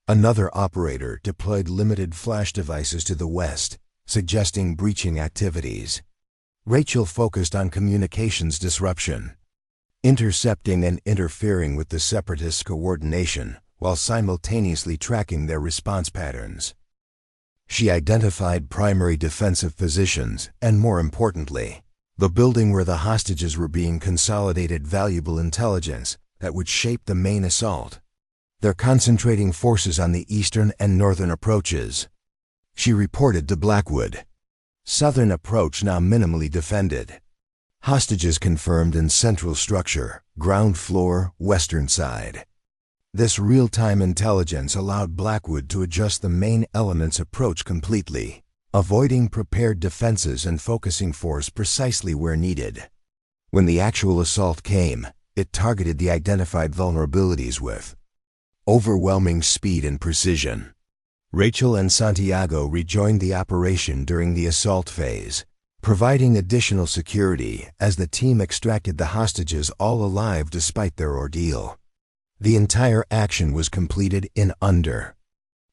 Another operator deployed limited flash devices to the west, suggesting breaching activities. Rachel focused on communications disruption, intercepting and interfering with the Separatists' coordination while simultaneously tracking their response patterns. She identified primary defensive positions and, more importantly, the building where the hostages were being consolidated, valuable intelligence that would shape the main assault. "They're concentrating forces on the eastern and northern approaches," she reported to Blackwood. "Southern approach now minimally defended. Hostages confirmed in central structure, ground floor, western side." This real-time intelligence allowed Blackwood to adjust the main element's approach completely, avoiding prepared defenses and focusing force precisely where needed. When the actual assault came, it targeted the identified vulnerabilities with overwhelming speed and precision. Rachel and Santiago rejoined the operation during the assault phase, providing additional security as the team extracted the hostages all alive despite their ordeal. The entire action was completed in under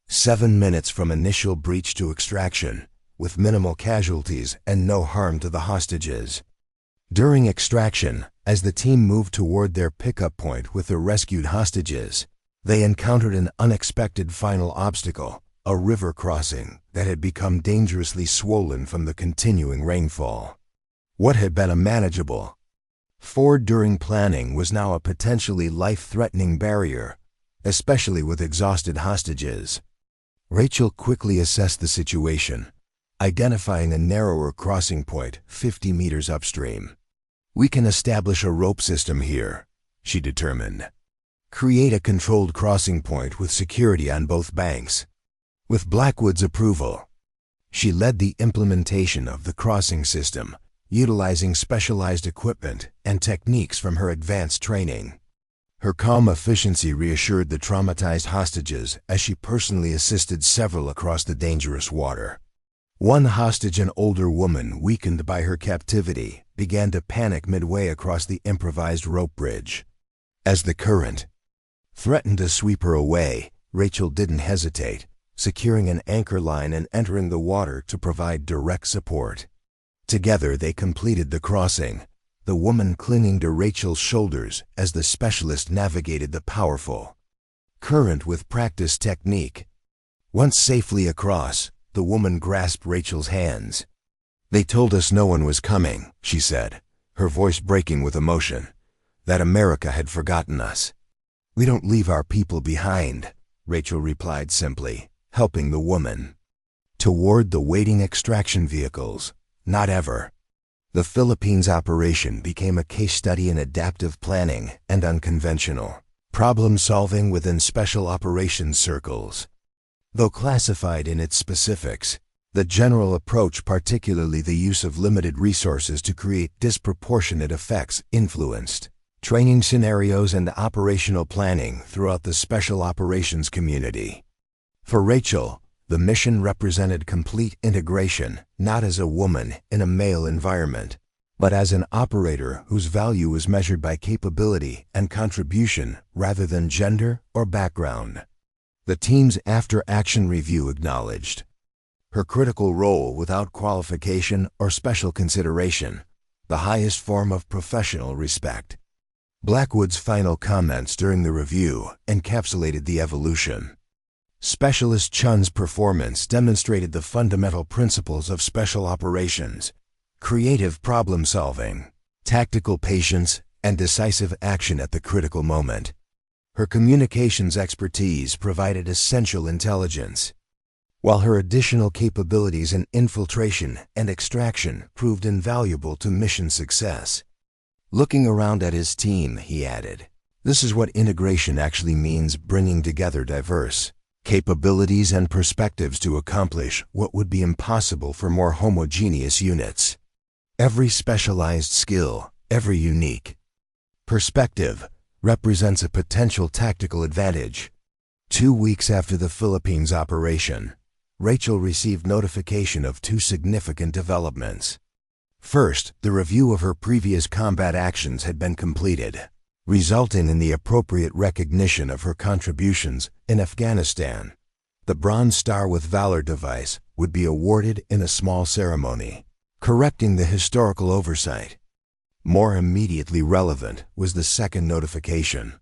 7 minutes from initial breach to extraction, with minimal casualties and no harm to the hostages. During extraction, as the team moved toward their pickup point with the rescued hostages, they encountered an unexpected final obstacle, a river crossing that had become dangerously swollen from the continuing rainfall. What had been a manageable ford during planning was now a potentially life-threatening barrier, especially with exhausted hostages. Rachel quickly assessed the situation, identifying a narrower crossing point 50 meters upstream. "We can establish a rope system here," she determined. "Create a controlled crossing point with security on both banks." With Blackwood's approval, She led the implementation of the crossing system, utilizing specialized equipment and techniques from her advanced training. Her calm efficiency reassured the traumatized hostages as she personally assisted several across the dangerous water. One hostage, an older woman weakened by her captivity, began to panic midway across the improvised rope bridge. As the current threatened to sweep her away, Rachel didn't hesitate, securing an anchor line and entering the water to provide direct support. Together they completed the crossing, the woman clinging to Rachel's shoulders as the specialist navigated the powerful current with practiced technique. Once safely across, the woman grasped Rachel's hands. "They told us no one was coming," she said, her voice breaking with emotion, "that America had forgotten us." "We don't leave our people behind," Rachel replied simply, helping the woman toward the waiting extraction vehicles. "Not ever." The Philippines operation became a case study in adaptive planning and unconventional problem-solving within special operations circles. Though classified in its specifics, the general approach, particularly the use of limited resources to create disproportionate effects, influenced training scenarios and operational planning throughout the special operations community. For Rachel, the mission represented complete integration, not as a woman in a male environment, but as an operator whose value was measured by capability and contribution rather than gender or background. The team's after-action review acknowledged her critical role without qualification or special consideration, the highest form of professional respect. Blackwood's final comments during the review encapsulated the evolution. Specialist Chun's performance demonstrated the fundamental principles of special operations: creative problem-solving, tactical patience, and decisive action at the critical moment. Her communications expertise provided essential intelligence, while her additional capabilities in infiltration and extraction proved invaluable to mission success. Looking around at his team, he added, "This is what integration actually means, bringing together diverse capabilities and perspectives to accomplish what would be impossible for more homogeneous units. Every specialized skill, every unique perspective, represents a potential tactical advantage." 2 weeks after the Philippines operation, Rachel received notification of two significant developments. First, the review of her previous combat actions had been completed, resulting in the appropriate recognition of her contributions in Afghanistan. The Bronze Star with Valor device would be awarded in a small ceremony, correcting the historical oversight. More immediately relevant was the second notification: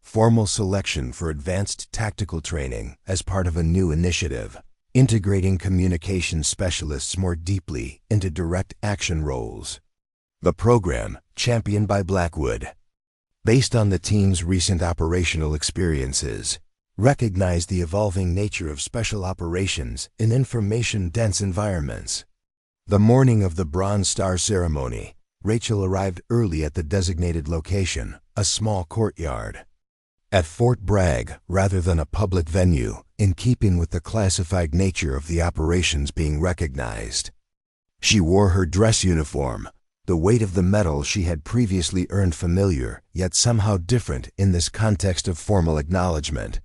formal selection for advanced tactical training as part of a new initiative, integrating communication specialists more deeply into direct action roles. The program, championed by Blackwood, based on the team's recent operational experiences, recognized the evolving nature of special operations in information-dense environments. The morning of the Bronze Star ceremony, Rachel arrived early at the designated location, a small courtyard at Fort Bragg rather than a public venue, in keeping with the classified nature of the operations being recognized. She wore her dress uniform, the weight of the medal she had previously earned familiar, yet somehow different in this context of formal acknowledgement.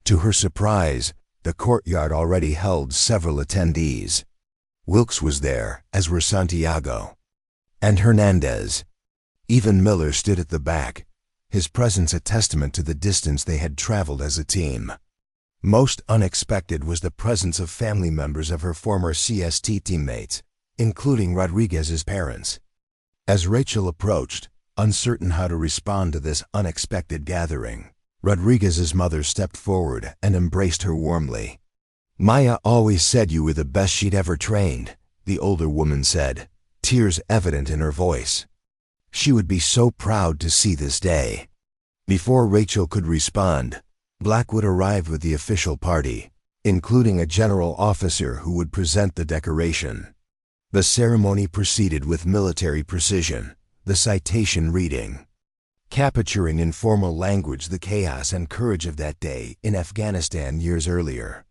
To her surprise, the courtyard already held several attendees. Wilkes was there, as were Santiago and Hernandez. Even Miller stood at the back, his presence a testament to the distance they had traveled as a team. Most unexpected was the presence of family members of her former CST teammates, including Rodriguez's parents. As Rachel approached, uncertain how to respond to this unexpected gathering, Rodriguez's mother stepped forward and embraced her warmly. "Maya always said you were the best she'd ever trained," the older woman said, tears evident in her voice. She would be so proud to see this day. Before Rachel could respond, Blackwood arrived with the official party, including a general officer who would present the decoration. The ceremony proceeded with military precision, the citation reading, capturing in formal language the chaos and courage of that day in Afghanistan years earlier.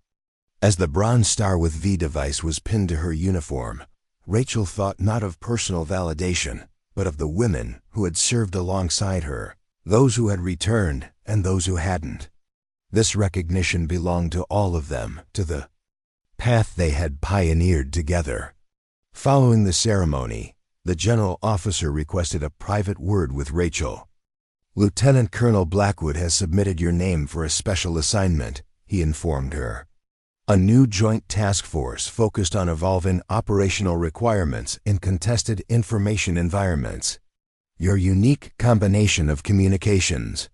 As the bronze star with V device was pinned to her uniform, Rachel thought not of personal validation, but of the women who had served alongside her, those who had returned and those who hadn't. This recognition belonged to all of them, to the path they had pioneered together. Following the ceremony, the general officer requested a private word with Rachel. "Lieutenant Colonel Blackwood has submitted your name for a special assignment," he informed her. "A new joint task force focused on evolving operational requirements in contested information environments. Your unique combination of communications,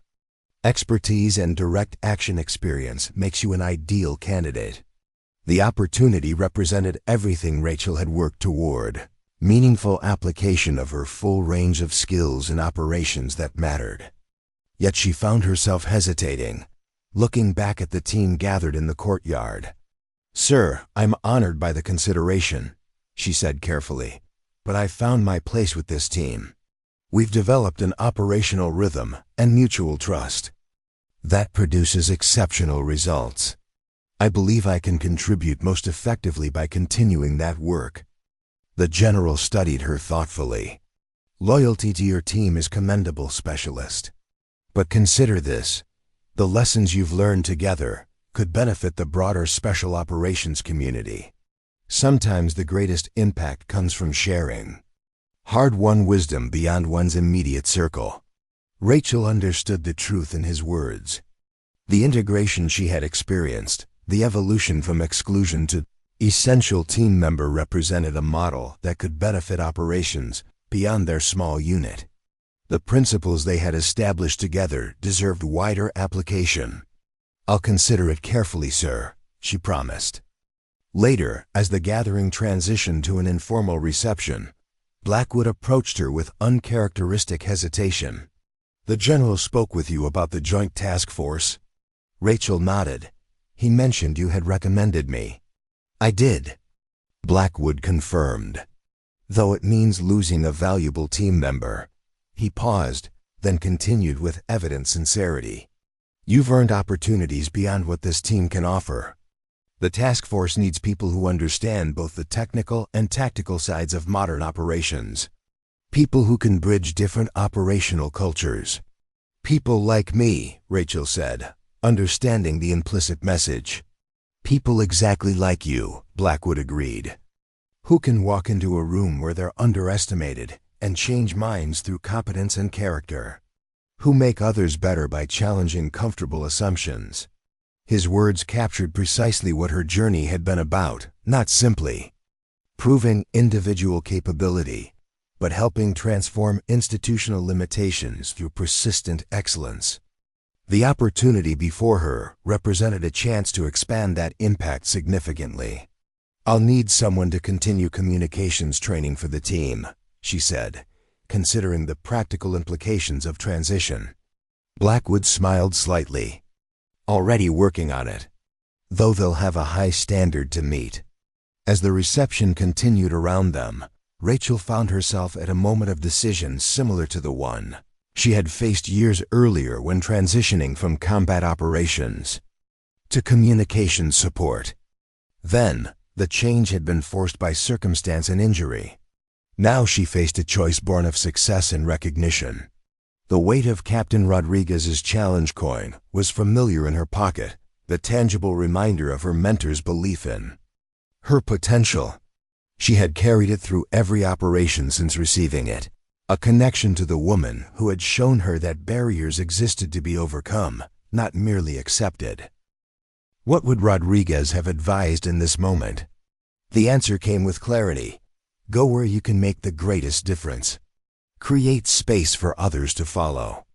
expertise, and direct action experience makes you an ideal candidate." The opportunity represented everything Rachel had worked toward: meaningful application of her full range of skills in operations that mattered. Yet she found herself hesitating, looking back at the team gathered in the courtyard. "Sir, I'm honored by the consideration," she said carefully, "but I've found my place with this team. We've developed an operational rhythm and mutual trust that produces exceptional results. I believe I can contribute most effectively by continuing that work." The general studied her thoughtfully. "Loyalty to your team is commendable, Specialist. But consider this: the lessons you've learned together could benefit the broader special operations community. Sometimes the greatest impact comes from sharing hard-won wisdom beyond one's immediate circle." Rachel understood the truth in his words. The integration she had experienced, the evolution from exclusion to essential team member, represented a model that could benefit operations beyond their small unit. The principles they had established together deserved wider application. "I'll consider it carefully, sir," she promised. Later, as the gathering transitioned to an informal reception, Blackwood approached her with uncharacteristic hesitation. "The general spoke with you about the joint task force?" Rachel nodded. "He mentioned you had recommended me." "I did," Blackwood confirmed. "Though it means losing a valuable team member." He paused, then continued with evident sincerity. "You've earned opportunities beyond what this team can offer. The task force needs people who understand both the technical and tactical sides of modern operations. People who can bridge different operational cultures." "People like me," Rachel said, understanding the implicit message. "People exactly like you," Blackwood agreed. "Who can walk into a room where they're underestimated and change minds through competence and character. Who make others better by challenging comfortable assumptions." His words captured precisely what her journey had been about, not simply proving individual capability, but helping transform institutional limitations through persistent excellence. The opportunity before her represented a chance to expand that impact significantly. "I'll need someone to continue communications training for the team," she said, considering the practical implications of transition. Blackwood smiled slightly. "Already working on it, though they'll have a high standard to meet." As the reception continued around them, Rachel found herself at a moment of decision similar to the one she had faced years earlier when transitioning from combat operations to communications support. Then, the change had been forced by circumstance and injury. Now she faced a choice born of success and recognition. The weight of Captain Rodriguez's challenge coin was familiar in her pocket, the tangible reminder of her mentor's belief in her potential. She had carried it through every operation since receiving it, a connection to the woman who had shown her that barriers existed to be overcome, not merely accepted. What would Rodriguez have advised in this moment? The answer came with clarity. Go where you can make the greatest difference. Create space for others to follow.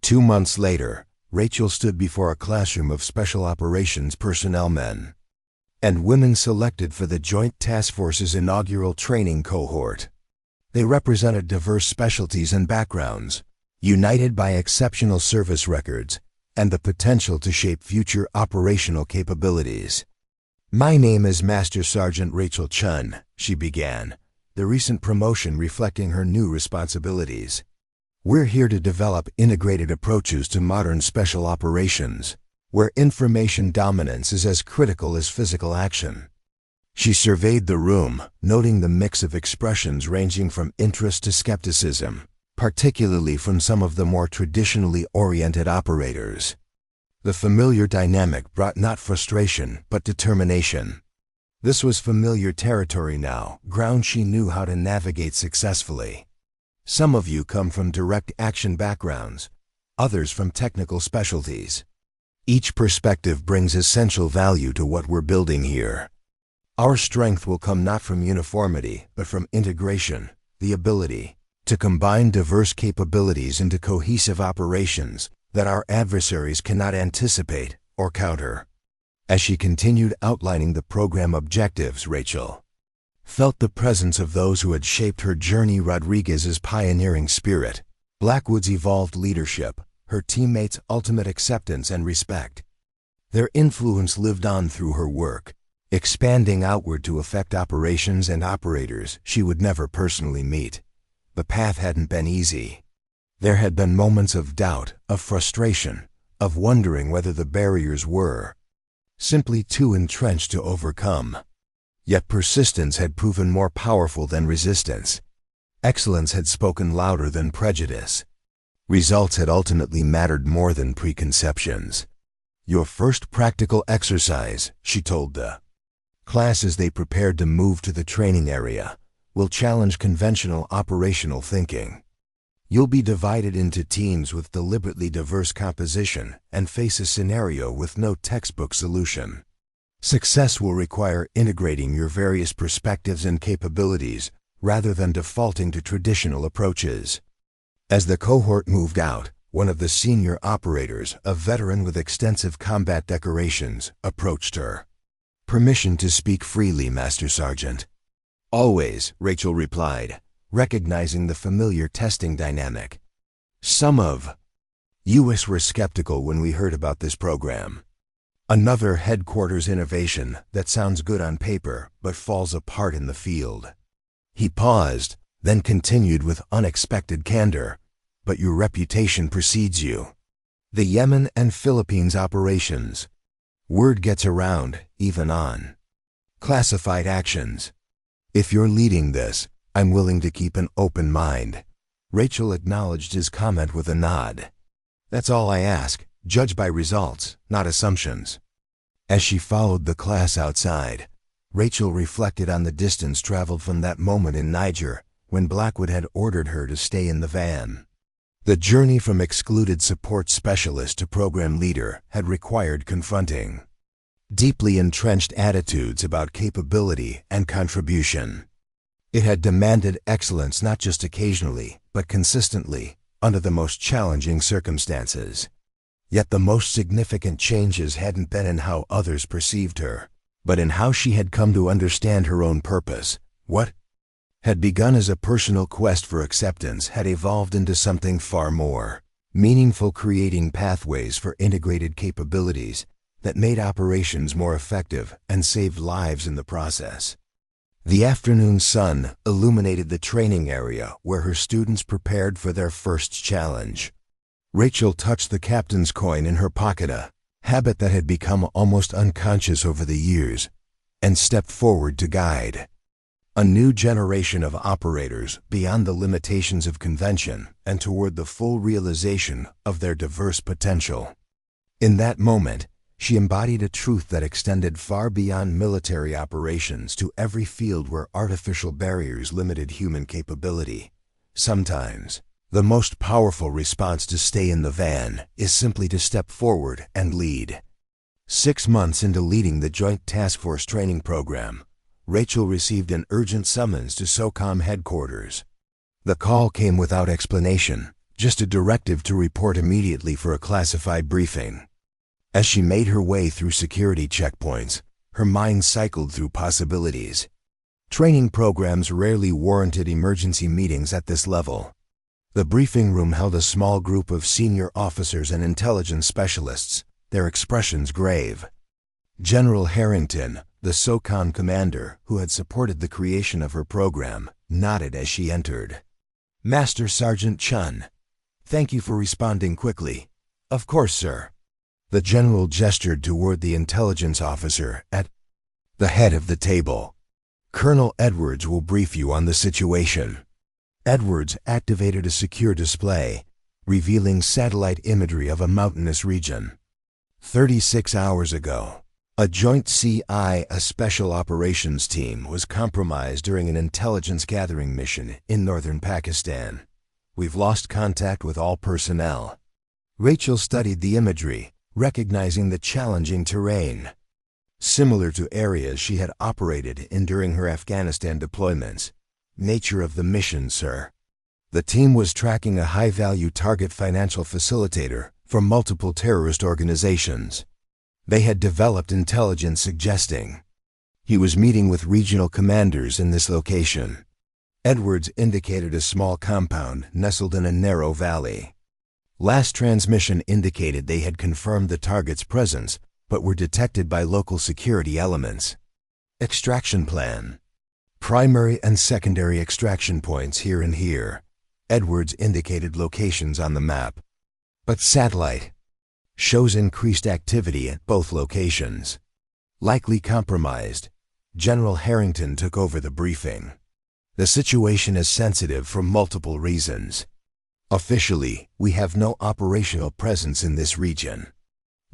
2 months later, Rachel stood before a classroom of Special Operations personnel men and women selected for the Joint Task Force's inaugural training cohort. They represented diverse specialties and backgrounds, united by exceptional service records and the potential to shape future operational capabilities. "My name is Master Sergeant Rachel Chen," she began, the recent promotion reflecting her new responsibilities. "We're here to develop integrated approaches to modern special operations, where information dominance is as critical as physical action. She surveyed the room, noting the mix of expressions ranging from interest to skepticism, particularly from some of the more traditionally oriented operators. The familiar dynamic brought not frustration, but determination. This was familiar territory now, ground she knew how to navigate successfully. Some of you come from direct action backgrounds, others from technical specialties. Each perspective brings essential value to what we're building here. Our strength will come not from uniformity, but from integration, the ability to combine diverse capabilities into cohesive operations that our adversaries cannot anticipate or counter. As she continued outlining the program objectives, Rachel felt the presence of those who had shaped her journey: Rodriguez's pioneering spirit, Blackwood's evolved leadership, her teammates' ultimate acceptance and respect. Their influence lived on through her work, expanding outward to affect operations and operators she would never personally meet. The path hadn't been easy. There had been moments of doubt, of frustration, of wondering whether the barriers were simply too entrenched to overcome. Yet persistence had proven more powerful than resistance. Excellence had spoken louder than prejudice. Results had ultimately mattered more than preconceptions. Your first practical exercise, she told the class as they prepared to move to the training area, will challenge conventional operational thinking. You'll be divided into teams with deliberately diverse composition and face a scenario with no textbook solution. Success will require integrating your various perspectives and capabilities rather than defaulting to traditional approaches. As the cohort moved out, one of the senior operators, a veteran with extensive combat decorations, approached her. "Permission to speak freely, Master Sergeant." "Always," Rachel replied, recognizing the familiar testing dynamic. "Some of us were skeptical when we heard about this program. Another headquarters innovation that sounds good on paper but falls apart in the field." He paused, then continued with unexpected candor. "But your reputation precedes you. The Yemen and Philippines operations. Word gets around, even on classified actions. If you're leading this, I'm willing to keep an open mind." Rachel acknowledged his comment with a nod. "That's all I ask. Judge by results, not assumptions." As she followed the class outside, Rachel reflected on the distance traveled from that moment in Niger when Blackwood had ordered her to stay in the van. The journey from excluded support specialist to program leader had required confronting deeply entrenched attitudes about capability and contribution. It had demanded excellence not just occasionally, but consistently, under the most challenging circumstances. Yet the most significant changes hadn't been in how others perceived her, but in how she had come to understand her own purpose. What had begun as a personal quest for acceptance had evolved into something far more meaningful, creating pathways for integrated capabilities that made operations more effective and saved lives in the process. The afternoon sun illuminated the training area where her students prepared for their first challenge. Rachel touched the captain's coin in her pocket, a habit that had become almost unconscious over the years, and stepped forward to guide a new generation of operators beyond the limitations of convention and toward the full realization of their diverse potential. In that moment, she embodied a truth that extended far beyond military operations to every field where artificial barriers limited human capability. Sometimes, the most powerful response to stay in the van is simply to step forward and lead. 6 months into leading the Joint Task Force training program, Rachel received an urgent summons to SOCOM headquarters. The call came without explanation, just a directive to report immediately for a classified briefing. As she made her way through security checkpoints, her mind cycled through possibilities. Training programs rarely warranted emergency meetings at this level. The briefing room held a small group of senior officers and intelligence specialists, their expressions grave. General Harrington, the SOCOM commander who had supported the creation of her program, nodded as she entered. "Master Sergeant Chen, thank you for responding quickly." "Of course, sir." The general gestured toward the intelligence officer at the head of the table. "Colonel Edwards will brief you on the situation." Edwards activated a secure display, revealing satellite imagery of a mountainous region. 36 hours ago, a joint CIA Special Operations team was compromised during an intelligence gathering mission in northern Pakistan. We've lost contact with all personnel. Rachel studied the imagery, recognizing the challenging terrain, similar to areas she had operated in during her Afghanistan deployments. "Nature of the mission, sir." The team was tracking a high-value target financial facilitator for multiple terrorist organizations. They had developed intelligence suggesting he was meeting with regional commanders in this location. Edwards indicated a small compound nestled in a narrow valley. Last transmission indicated they had confirmed the target's presence, but were detected by local security elements. Extraction plan. Primary and secondary extraction points here and here. Edwards indicated locations on the map. But satellite shows increased activity at both locations. Likely compromised. General Harrington took over the briefing. "The situation is sensitive for multiple reasons. Officially, we have no operational presence in this region.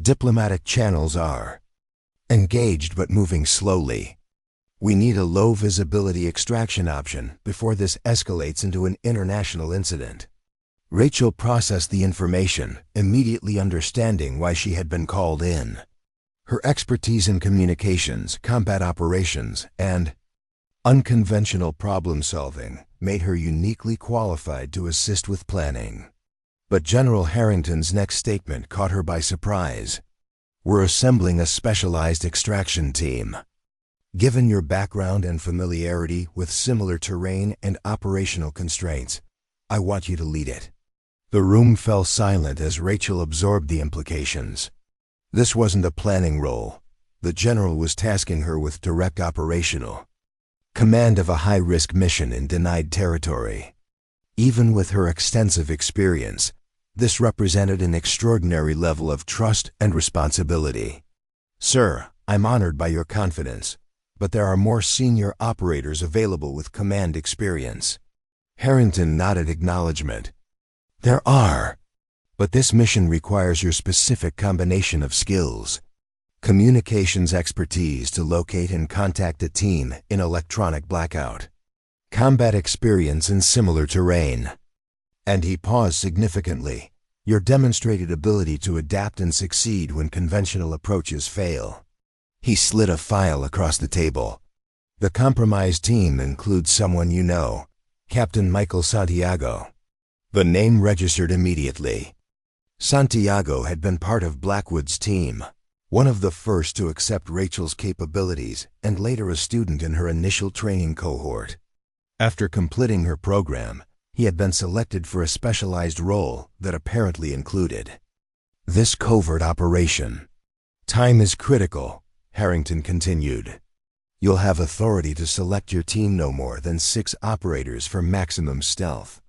Diplomatic channels are engaged but moving slowly. We need a low-visibility extraction option before this escalates into an international incident." Rachel processed the information, immediately understanding why she had been called in. Her expertise in communications, combat operations, and unconventional problem-solving made her uniquely qualified to assist with planning. But General Harrington's next statement caught her by surprise. "We're assembling a specialized extraction team. Given your background and familiarity with similar terrain and operational constraints, I want you to lead it." The room fell silent as Rachel absorbed the implications. This wasn't a planning role. The general was tasking her with direct operational command of a high-risk mission in denied territory. Even with her extensive experience, this represented an extraordinary level of trust and responsibility. "Sir, I'm honored by your confidence, but there are more senior operators available with command experience." Harrington nodded acknowledgement. "There are, but this mission requires your specific combination of skills. Communications expertise to locate and contact a team in electronic blackout. Combat experience in similar terrain." And he paused significantly. "Your demonstrated ability to adapt and succeed when conventional approaches fail." He slid a file across the table. "The compromised team includes someone you know, Captain Michael Santiago." The name registered immediately. Santiago had been part of Blackwood's team, one of the first to accept Rachel's capabilities and later a student in her initial training cohort. After completing her program, he had been selected for a specialized role that apparently included this covert operation. "Time is critical," Harrington continued. "You'll have authority to select your team no more than 6 operators for maximum stealth.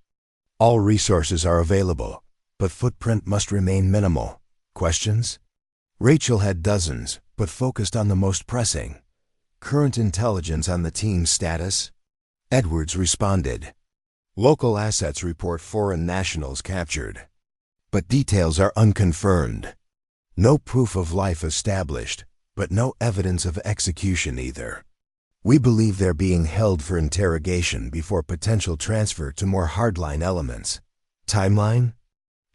All resources are available, but footprint must remain minimal. Questions?" Rachel had dozens, but focused on the most pressing. "Current intelligence on the team's status?" Edwards responded. "Local assets report foreign nationals captured, but details are unconfirmed. No proof of life established, but no evidence of execution either. We believe they're being held for interrogation before potential transfer to more hardline elements. Timeline?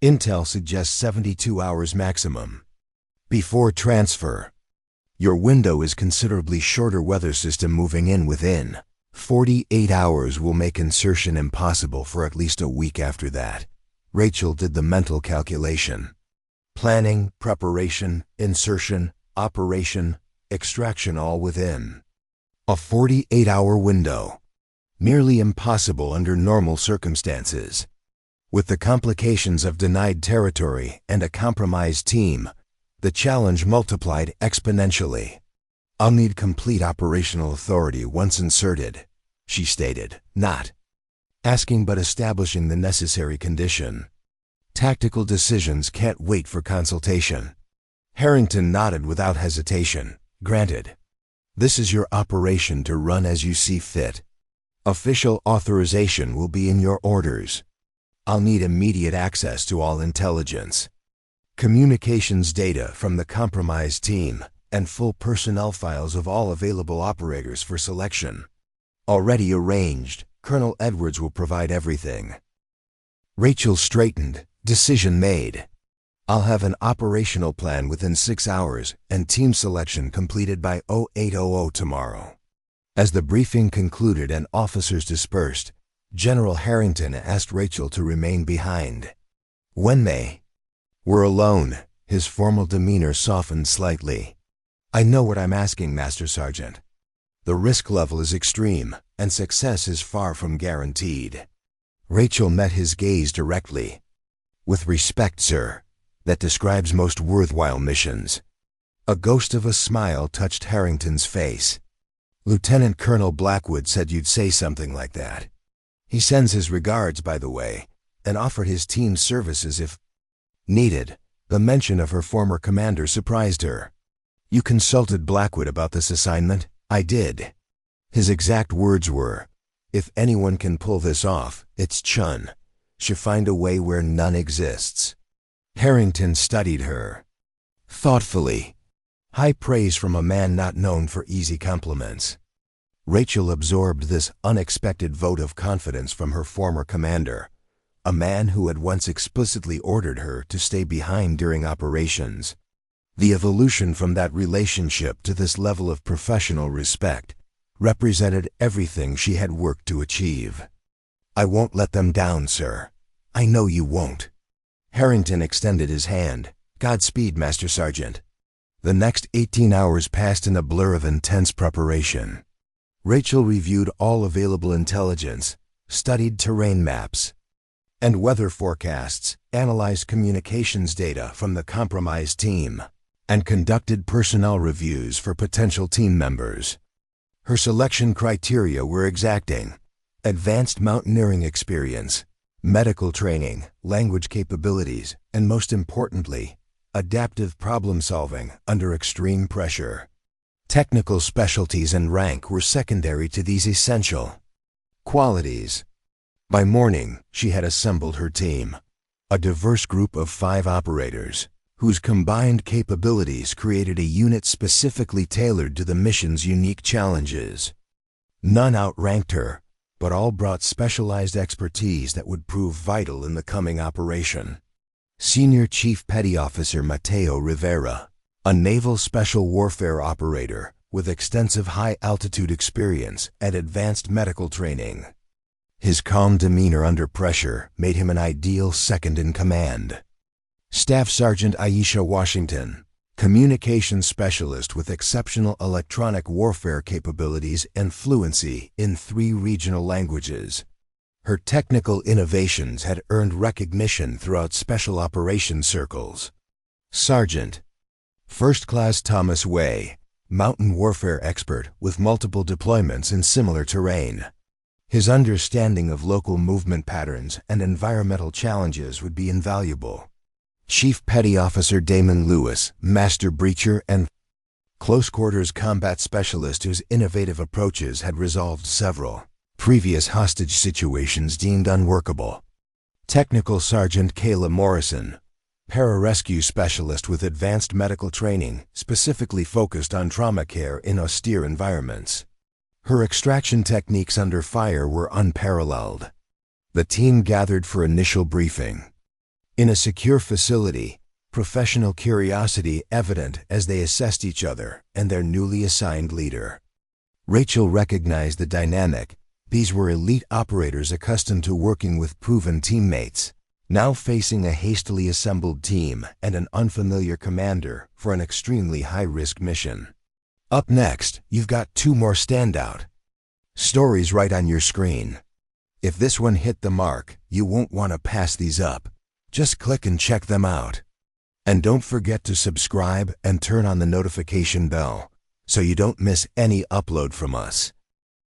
Intel suggests 72 hours maximum. Before transfer. Your window is considerably shorter. Weather system moving in within 48 hours will make insertion impossible for at least a week after that." Rachel did the mental calculation. Planning, preparation, insertion, operation, extraction all within a 48-hour window. Nearly impossible under normal circumstances. With the complications of denied territory and a compromised team, the challenge multiplied exponentially. "I'll need complete operational authority once inserted," she stated, not asking but establishing the necessary condition. "Tactical decisions can't wait for consultation." Harrington nodded without hesitation. Granted. This is your operation to run as you see fit. Official authorization will be in your orders. I'll need immediate access to all intelligence, communications data from the compromised team, and full personnel files of all available operators for selection. Already arranged, Colonel Edwards will provide everything. Rachel straightened. Decision made. I'll have an operational plan within 6 hours and team selection completed by 0800 tomorrow. As the briefing concluded and officers dispersed, General Harrington asked Rachel to remain behind. When they were alone, his formal demeanor softened slightly. I know what I'm asking, Master Sergeant. The risk level is extreme, and success is far from guaranteed. Rachel met his gaze directly. With respect, sir. That describes most worthwhile missions. A ghost of a smile touched Harrington's face. Lieutenant Colonel Blackwood said you'd say something like that. He sends his regards, by the way, and offered his team's services if needed. The mention of her former commander surprised her. You consulted Blackwood about this assignment? I did. His exact words were, if anyone can pull this off, it's Chen. She'll find a way where none exists. Harrington studied her thoughtfully. High praise from a man not known for easy compliments. Rachel absorbed this unexpected vote of confidence from her former commander, a man who had once explicitly ordered her to stay behind during operations. The evolution from that relationship to this level of professional respect represented everything she had worked to achieve. I won't let them down, sir. I know you won't. Harrington extended his hand. Godspeed, Master Sergeant. The next 18 hours passed in a blur of intense preparation. Rachel reviewed all available intelligence, studied terrain maps and weather forecasts, analyzed communications data from the compromised team, and conducted personnel reviews for potential team members. Her selection criteria were exacting: advanced mountaineering experience, medical training, language capabilities, and most importantly, adaptive problem-solving under extreme pressure. Technical specialties and rank were secondary to these essential qualities. By morning, she had assembled her team, a diverse group of 5 operators, whose combined capabilities created a unit specifically tailored to the mission's unique challenges. None outranked her, but all brought specialized expertise that would prove vital in the coming operation. Senior Chief Petty Officer Mateo Rivera, a naval special warfare operator with extensive high-altitude experience and advanced medical training. His calm demeanor under pressure made him an ideal second-in-command. Staff Sergeant Aisha Washington, communications specialist with exceptional electronic warfare capabilities and fluency in 3 regional languages. Her technical innovations had earned recognition throughout special operations circles. Sergeant First Class Thomas Way, mountain warfare expert with multiple deployments in similar terrain. His understanding of local movement patterns and environmental challenges would be invaluable. Chief Petty Officer Damon Lewis, Master Breacher and Close Quarters Combat Specialist whose innovative approaches had resolved several previous hostage situations deemed unworkable. Technical Sergeant Kayla Morrison, Pararescue Specialist with advanced medical training specifically focused on trauma care in austere environments. Her extraction techniques under fire were unparalleled. The team gathered for initial briefing. In a secure facility, professional curiosity evident as they assessed each other and their newly assigned leader. Rachel recognized the dynamic. These were elite operators accustomed to working with proven teammates, now facing a hastily assembled team and an unfamiliar commander for an extremely high-risk mission. Up next, you've got 2 more standout stories right on your screen. If this one hit the mark, you won't want to pass these up. Just click and check them out. And don't forget to subscribe and turn on the notification bell so you don't miss any upload from us.